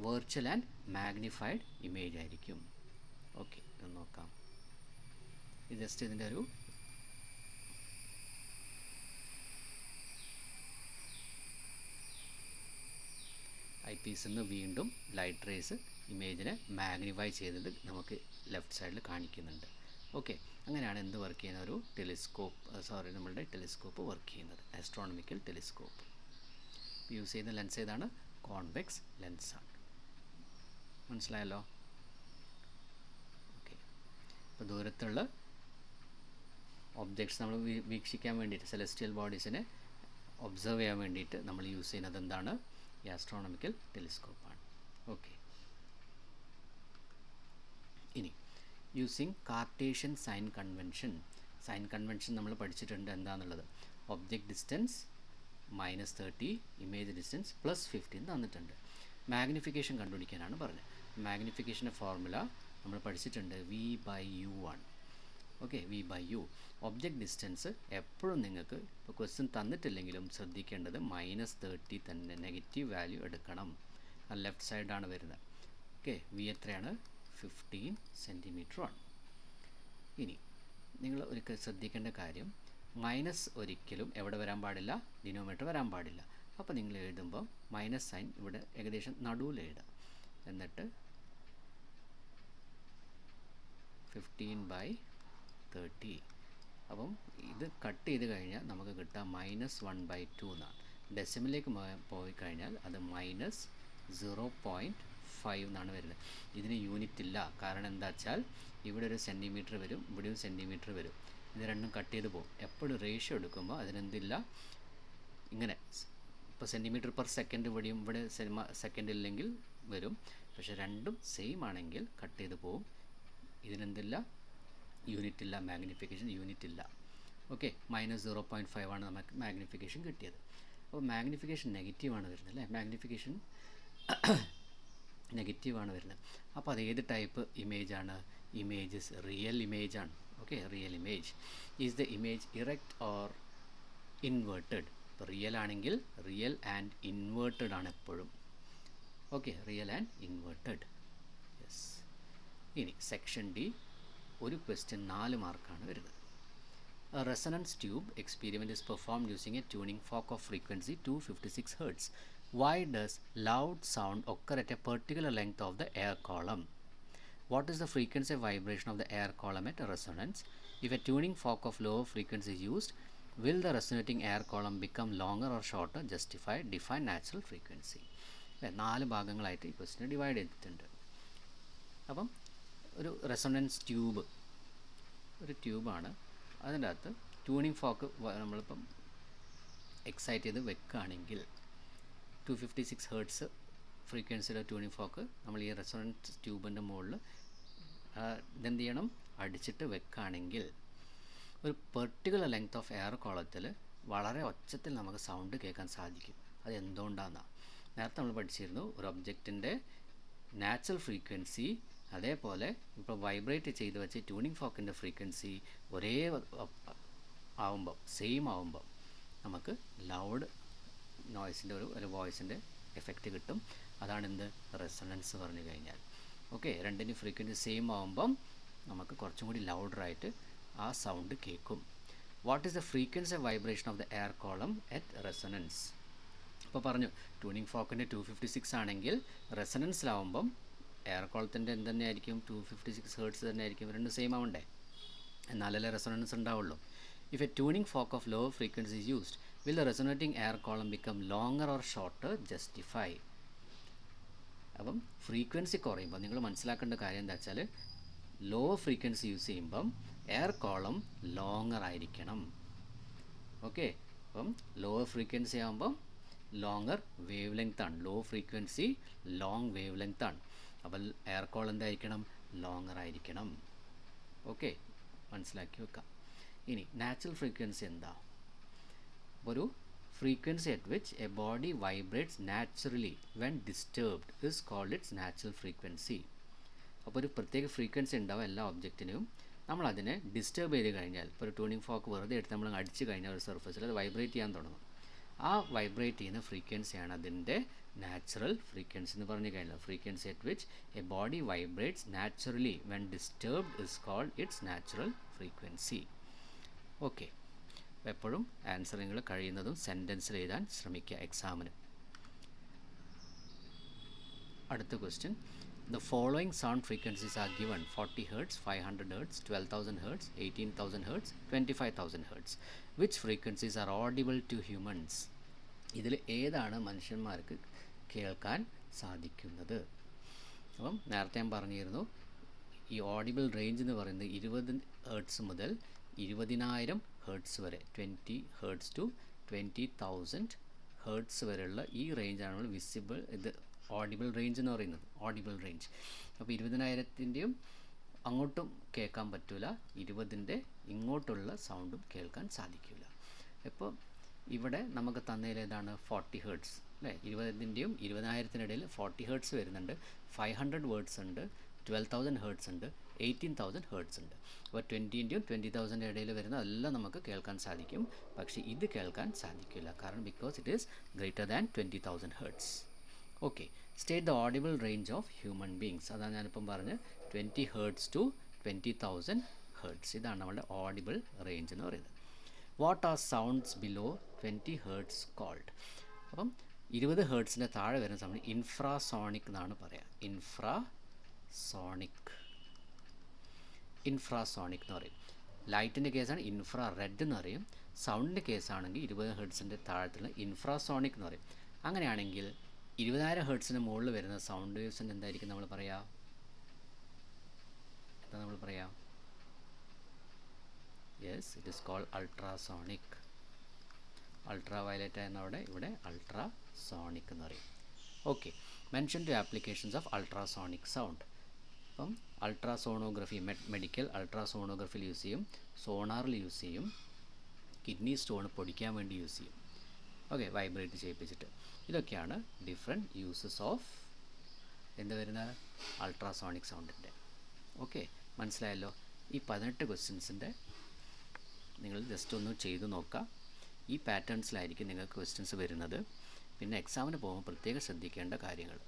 Speaker 1: വെർച്വൽ ആൻഡ് മാഗ്നിഫൈഡ് ഇമേജ് ആയിരിക്കും. ഓക്കെ, ഇത് നോക്കാം. ഇത് ജസ്റ്റ് ഇതിൻ്റെ ഒരു ഐ പീസിൽ നിന്ന് വീണ്ടും ലൈറ്റ് റേസ് ഇമേജിനെ മാഗ്നിഫൈ ചെയ്തത് നമുക്ക് ലെഫ്റ്റ് സൈഡിൽ കാണിക്കുന്നുണ്ട്. ഓക്കെ, അങ്ങനെയാണ് എന്ത് വർക്ക് ചെയ്യുന്ന ഒരു നമ്മളുടെ ടെലിസ്കോപ്പ് വർക്ക് ചെയ്യുന്നത്, ആസ്ട്രോണമിക്കൽ ടെലിസ്കോപ്പ്. യൂസ് ചെയ്യുന്ന ലെൻസ് ഏതാണ്? കോൺവെക്സ് ലെൻസാണ്. മനസ്സിലായല്ലോ? ഓക്കെ, അപ്പോൾ ദൂരത്തുള്ള ഒബ്ജക്ട്സ് നമ്മൾ വീക്ഷിക്കാൻ വേണ്ടിയിട്ട്, സെലസ്റ്റിയൽ ബോഡീസിനെ ഒബ്സർവ് ചെയ്യാൻ വേണ്ടിയിട്ട് നമ്മൾ യൂസ് ചെയ്യുന്നത് എന്താണ്? ഈ ആസ്ട്രോണമിക്കൽ ടെലിസ്കോപ്പാണ്. ഓക്കെ, ഇനി using Cartesian sign convention. Sign convention നമ്മൾ പഠിച്ചിട്ടുണ്ട് എന്താണെന്നുള്ളത്. ഒബ്ജക്റ്റ് ഡിസ്റ്റൻസ് -30, ഇമേജ് ഡിസ്റ്റൻസ് +15 തന്നിട്ടുണ്ട്. മാഗ്നിഫിക്കേഷൻ കണ്ടുപിടിക്കാനാണ് പറഞ്ഞത്. മാഗ്നിഫിക്കേഷൻ്റെ ഫോർമുല നമ്മൾ പഠിച്ചിട്ടുണ്ട്, V/U ആണ്. Okay, V/U. ഒബ്ജക്റ്റ് ഡിസ്റ്റൻസ് എപ്പോഴും നിങ്ങൾക്ക് ഇപ്പോൾ ക്വസ്റ്റ്യൻ തന്നിട്ടില്ലെങ്കിലും ശ്രദ്ധിക്കേണ്ടത് -30 തന്നെ നെഗറ്റീവ് വാല്യൂ എടുക്കണം. അത് ലെഫ്റ്റ് സൈഡാണ് വരുന്നത്. ഓക്കെ, V എത്രയാണ്? 15 സെൻറ്റിമീറ്റർ ആണ്. ഇനി നിങ്ങൾ ഒരിക്കൽ ശ്രദ്ധിക്കേണ്ട കാര്യം, മൈനസ് ഒരിക്കലും എവിടെ വരാൻ പാടില്ല? ഡിനോമിനേറ്റർ വരാൻ പാടില്ല. അപ്പോൾ നിങ്ങൾ എഴുതുമ്പോൾ മൈനസ് സൈൻ ഇവിടെ ഏകദേശം നടുവിൽ എഴുതാം. എന്നിട്ട് 15/30. അപ്പം ഇത് കട്ട് ചെയ്ത് കഴിഞ്ഞാൽ നമുക്ക് കിട്ടാം -1/2 എന്നാണ്. ഡെസിമലിലേക്ക് പോയി കഴിഞ്ഞാൽ അത് -0.5 എന്നാണ് വരുന്നത്. ഇതിന് യൂണിറ്റ് ഇല്ല. കാരണം എന്താ വെച്ചാൽ ഇവിടെ ഒരു സെൻറ്റിമീറ്റർ വരും, ഇവിടെ ഒരു സെൻറ്റിമീറ്റർ വരും. ഇത് രണ്ടും കട്ട് ചെയ്ത് പോകും. എപ്പോഴും റേഷ്യോ എടുക്കുമ്പോൾ അതിനെന്തില്ല, ഇങ്ങനെ ഇപ്പോൾ സെൻറ്റിമീറ്റർ/സെക്കൻഡ് ഇവിടെയും ഇവിടെ സെക്കൻഡില്ലെങ്കിൽ വരും. പക്ഷേ രണ്ടും സെയിം ആണെങ്കിൽ കട്ട് ചെയ്ത് പോകും. ഇതിനെന്തില്ല? യൂണിറ്റ് ഇല്ല. മാഗ്നിഫിക്കേഷൻ യൂണിറ്റ് ഇല്ല. ഓക്കെ, -0.5 ആണ് നമുക്ക് മാഗ്നിഫിക്കേഷൻ കിട്ടിയത്. അപ്പോൾ മാഗ്നിഫിക്കേഷൻ നെഗറ്റീവാണ് വരുന്നത് അല്ലേ? മാഗ്നിഫിക്കേഷൻ നെഗറ്റീവാണ് വരുന്നത്. അപ്പോൾ അത് ഏത് ടൈപ്പ് ഇമേജാണ്? ഇമേജസ് റിയൽ ഇമേജാണ്. Okay, real image. Is the image erect or inverted? ഇപ്പോൾ റിയൽ ആണെങ്കിൽ റിയൽ ആൻഡ് ഇൻവേർട്ടഡ് ആണ് എപ്പോഴും. Okay, real and inverted. Yes. ഇനി സെക്ഷൻ ഡി, ഒരു ക്വസ്റ്റ്യൻ 4 മാർക്കാണ് വരുന്നത്. A resonance tube experiment is performed using a tuning fork of frequency 256 Hz. Why does loud sound occur at a particular length of the air column? What is the frequency of vibration of the air column at a resonance? If a tuning fork of lower frequency is used, will the resonating air column become longer or shorter? Justify, define natural frequency. 4 ഭാഗങ്ങളായിട്ട് ഈ ക്വസ്റ്റിനെ ഡിവൈഡ് ചെയ്തിട്ടുണ്ട്. അപ്പം ഒരു റെസൊണൻസ് ട്യൂബ്, ഒരു ട്യൂബാണ്. അതിൻ്റെ അകത്ത് ട്യൂണിംഗ് ഫോക്ക് നമ്മളിപ്പം എക്സൈറ്റ് ചെയ്ത് വെക്കുകയാണെങ്കിൽ 256 Hz ഫ്രീക്വൻസിയുടെ ട്യൂണിംഗ് ഫോക്ക് നമ്മൾ ഈ റെസൊണൻസ് ട്യൂബിൻ്റെ മുകളിൽ ഇതെന്ത് ചെയ്യണം? അടിച്ചിട്ട് വെക്കുകയാണെങ്കിൽ ഒരു പെർട്ടിക്കുലർ ലെങ്ത് ഓഫ് എയർ കോളത്തിൽ വളരെ ഒച്ചത്തിൽ നമുക്ക് സൗണ്ട് കേൾക്കാൻ സാധിക്കും. അത് എന്തുകൊണ്ടാണെന്നാണ് നേരത്തെ നമ്മൾ പഠിച്ചിരുന്നു. ഒരു ഒബ്ജക്റ്റിൻ്റെ നാച്ചുറൽ ഫ്രീക്വൻസി അതേപോലെ ഇപ്പോൾ വൈബ്രേറ്റ് ചെയ്ത് വെച്ച് ട്യൂണിംഗ് ഫോക്കിൻ്റെ ഫ്രീക്വൻസി ഒരേ ആവുമ്പോൾ, സെയിം ആവുമ്പോൾ നമുക്ക് ലൗഡ് നോയ്സിൻ്റെ ഒരു വോയിസിൻ്റെ എഫക്റ്റ് കിട്ടും. അതാണ് എന്ത്? റെസൊണൻസ് പറഞ്ഞു കഴിഞ്ഞാൽ. ഓക്കെ, രണ്ടിൻ്റെ ഫ്രീക്വൻസി സെയിം ആവുമ്പം നമുക്ക് കുറച്ചും കൂടി ലൗഡറായിട്ട് ആ സൗണ്ട് കേൾക്കും. What is the frequency of vibration of the air column at resonance? ഇപ്പോൾ പറഞ്ഞു ട്യൂണിംഗ് ഫോക്കിൻ്റെ 256 ആണെങ്കിൽ റെസൊണൻസിലാവുമ്പം എയർ കോളത്തിൻ്റെ എന്ത് തന്നെയായിരിക്കും? 256 Hz തന്നെ ആയിരിക്കും. രണ്ടും സെയിം ആവണ്ടേ? എന്നാലല്ലേ റെസൊണൻസ് ഉണ്ടാവുള്ളൂ. If a tuning fork of lower frequency is used, will the resonating air column become longer or shorter? Justify. അപ്പം ഫ്രീക്വൻസി കുറയുമ്പോൾ നിങ്ങൾ മനസ്സിലാക്കേണ്ട കാര്യം എന്താ വെച്ചാൽ ലോവർ ഫ്രീക്വൻസി യൂസ് ചെയ്യുമ്പം എയർ കോളം ലോങ്ങർ ആയിരിക്കണം. ഓക്കെ, അപ്പം ലോവർ ഫ്രീക്വൻസി ആകുമ്പം ലോങ്ങർ വേവ് ലെങ്ത് ആണ്. Low frequency long wave length ആണ്. അപ്പോൾ എയർ കോൾ എന്തായിരിക്കണം? ലോങ്ങർ ആയിരിക്കണം. ഓക്കെ, മനസ്സിലാക്കി വെക്കാം. ഇനി നാച്ചുറൽ ഫ്രീക്വൻസി എന്താ? ഒരു frequency at which a body vibrates naturally when disturbed is called its natural frequency. അപ്പോൾ ഒരു പ്രത്യേക ഫ്രീക്വൻസി ഉണ്ടാവും എല്ലാ ഒബ്ജക്റ്റിനും. നമ്മളതിനെ ഡിസ്റ്റർബ് ചെയ്ത് കഴിഞ്ഞാൽ, ഇപ്പോൾ ഒരു ട്യൂണിംഗ് ഫോക്ക് വെറുതെ എടുത്ത് നമ്മൾ അടിച്ച് കഴിഞ്ഞാൽ ഒരു സർഫസിൽ അത് വൈബ്രേറ്റ് ചെയ്യാൻ തുടങ്ങും. ആ വൈബ്രേറ്റ് ചെയ്യുന്ന ഫ്രീക്വൻസിയാണ് അതിൻ്റെ നാച്ചുറൽ ഫ്രീക്വൻസി എന്ന് പറഞ്ഞു കഴിഞ്ഞാൽ. Frequency at which a body vibrates naturally when disturbed is called its natural frequency. Okay, എപ്പോഴും ആൻസർ നിങ്ങൾ കഴിയുന്നതും സെൻറ്റൻസിൽ എഴുതാൻ ശ്രമിക്കുക എക്സാമിന്. അടുത്ത question, The following sound frequencies are given: 40 Hz, 500 Hz, 12,000 Hz, 18,000 Hz, 25,000 Hz. Which frequencies are audible to humans? ഇതിൽ ഏതാണ് മനുഷ്യന്മാർക്ക് കേൾക്കാൻ സാധിക്കുന്നത്? അപ്പം നേരത്തെ ഞാൻ പറഞ്ഞിരുന്നു, ഈ ഓഡിബിൾ റേഞ്ച് എന്ന് പറയുന്നത് 20 ഹേർട്സ് മുതൽ 20,000 ഹേർട്സ് വരെ, 20 ഹേർട്സ് ടു 20,000 ഹേർട്സ് വരെയുള്ള ഈ റേഞ്ചാണ് നമ്മൾ വിസിബിൾ, ഇത് ഓഡിബിൾ റേഞ്ച് എന്ന് പറയുന്നത്. ഓഡിബിൾ റേഞ്ച് അപ്പോൾ 20,000-ൻ്റെയും അങ്ങോട്ടും കേൾക്കാൻ പറ്റില്ല, 20-ൻ്റെ ഇങ്ങോട്ടുള്ള സൗണ്ടും കേൾക്കാൻ സാധിക്കില്ല. ഇപ്പോൾ ഇവിടെ നമുക്ക് തന്നതിൽ ഏതാണ് 40 ഹേർട്സ് അല്ലേ? 20-ൻ്റെയും 20,000-ത്തിനിടയിൽ 40 ഹേർട്സ് വരുന്നുണ്ട്, 500 വേർഡ്സ് ഉണ്ട്, 12,000 ഹേർട്സ് ഉണ്ട്, 18,000 ഹേർട്സ് ഉണ്ട്. അപ്പോൾ 20-ൻ്റെയും 20,000-ൻ്റെ ഇടയിൽ വരുന്ന എല്ലാം നമുക്ക് കേൾക്കാൻ സാധിക്കും, പക്ഷേ ഇത് കേൾക്കാൻ സാധിക്കില്ല. കാരണം because it is greater than 20,000 hertz. Okay, state the audible range of human beings. അതാണ് ഞാനിപ്പം പറഞ്ഞ് 20 ഹേർട്സ് ടു 20,000 ഹേർട്സ്. ഇതാണ് നമ്മുടെ ഓഡിബിൾ റേഞ്ച് എന്ന് പറയുന്നത്. What are sounds below 20 hertz called? അപ്പം 20 ഹേർട്സിൻ്റെ താഴെ വരുന്ന സൗണ്ട് ഇൻഫ്രാസോണിക് എന്നാണ് പറയുക. ഇൻഫ്രാസോണിക് എന്ന് പറയും. ലൈറ്റിൻ്റെ കേസാണ് ഇൻഫ്രാ റെഡ് എന്ന് പറയും. സൗണ്ടിൻ്റെ കേസാണെങ്കിൽ 20 ഹേർട്സിൻ്റെ താഴത്തുള്ള ഇൻഫ്രാസോണിക് എന്ന് പറയും. അങ്ങനെയാണെങ്കിൽ 20,000 ഹേർട്സിന് മുകളിൽ വരുന്ന സൗണ്ട് വേവ്സിന് എന്തായിരിക്കും നമ്മൾ പറയുക? എന്താ നമ്മൾ പറയുക? Yes, it is called ultrasonic. Ultraviolet എന്നവിടെ ഇവിടെ അൾട്രാസോണിക് എന്ന് പറയും. Okay, mention two applications of ultrasonic sound. അപ്പം അൾട്രാസോണോഗ്രഫി, മെഡിക്കൽ അൾട്രാസോണോഗ്രഫിയിൽ യൂസ് ചെയ്യും, സോണാറിൽ യൂസ് ചെയ്യും, കിഡ്നി സ്റ്റോൺ പൊടിക്കാൻ വേണ്ടി യൂസ് ചെയ്യും. ഓക്കെ, വൈബ്രേറ്റ് ചെയ്യിപ്പിച്ചിട്ട്. ഇതൊക്കെയാണ് ഡിഫറെൻറ്റ് യൂസസ് ഓഫ് എന്ത് വരുന്ന അൾട്രാസോണിക് സൗണ്ടിൻ്റെ. ഓക്കെ, മനസ്സിലായല്ലോ? ഈ 18 ക്വസ്റ്റ്യൻസിൻ്റെ നിങ്ങൾ ജസ്റ്റ് ഒന്ന് ചെയ്ത് നോക്കുക. ഈ പാറ്റേൺസിലായിരിക്കും നിങ്ങൾക്ക് ക്വസ്റ്റ്യൻസ് വരുന്നത്. പിന്നെ എക്സാമിന് പോകുമ്പോൾ പ്രത്യേകം ശ്രദ്ധിക്കേണ്ട കാര്യങ്ങൾ,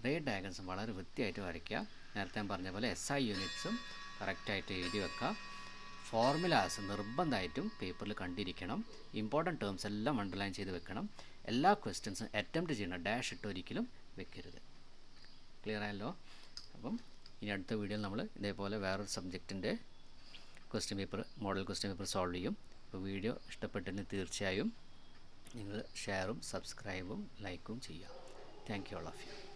Speaker 1: റേ ഡയഗ്രംസും വളരെ വൃത്തിയായിട്ട് വരയ്ക്കുക. നേരത്തെ ഞാൻ പറഞ്ഞ പോലെ SI യൂണിറ്റ്സും കറക്റ്റായിട്ട് എഴുതി വെക്കുക. ഫോർമുലാസ് നിർബന്ധമായിട്ടും പേപ്പറിൽ കണ്ടിരിക്കണം. ഇമ്പോർട്ടൻറ്റ് ടേംസ് എല്ലാം അണ്ടർലൈൻ ചെയ്ത് വെക്കണം. എല്ലാ ക്വസ്റ്റ്യൻസും അറ്റംപ്റ്റ് ചെയ്യണം, ഡാഷ് ഇട്ട് ഒരിക്കലും വെക്കരുത്. ക്ലിയർ ആയല്ലോ? അപ്പം ഇനി അടുത്ത വീഡിയോയിൽ നമ്മൾ ഇതേപോലെ വേറൊരു സബ്ജക്റ്റിൻ്റെ question paper, model question paper solve ചെയ്യും. അപ്പോൾ വീഡിയോ ഇഷ്ടപ്പെട്ടെങ്കിൽ തീർച്ചയായും നിങ്ങൾ ഷെയറും സബ്സ്ക്രൈബും ലൈക്കും ചെയ്യുക. Thank you all of U.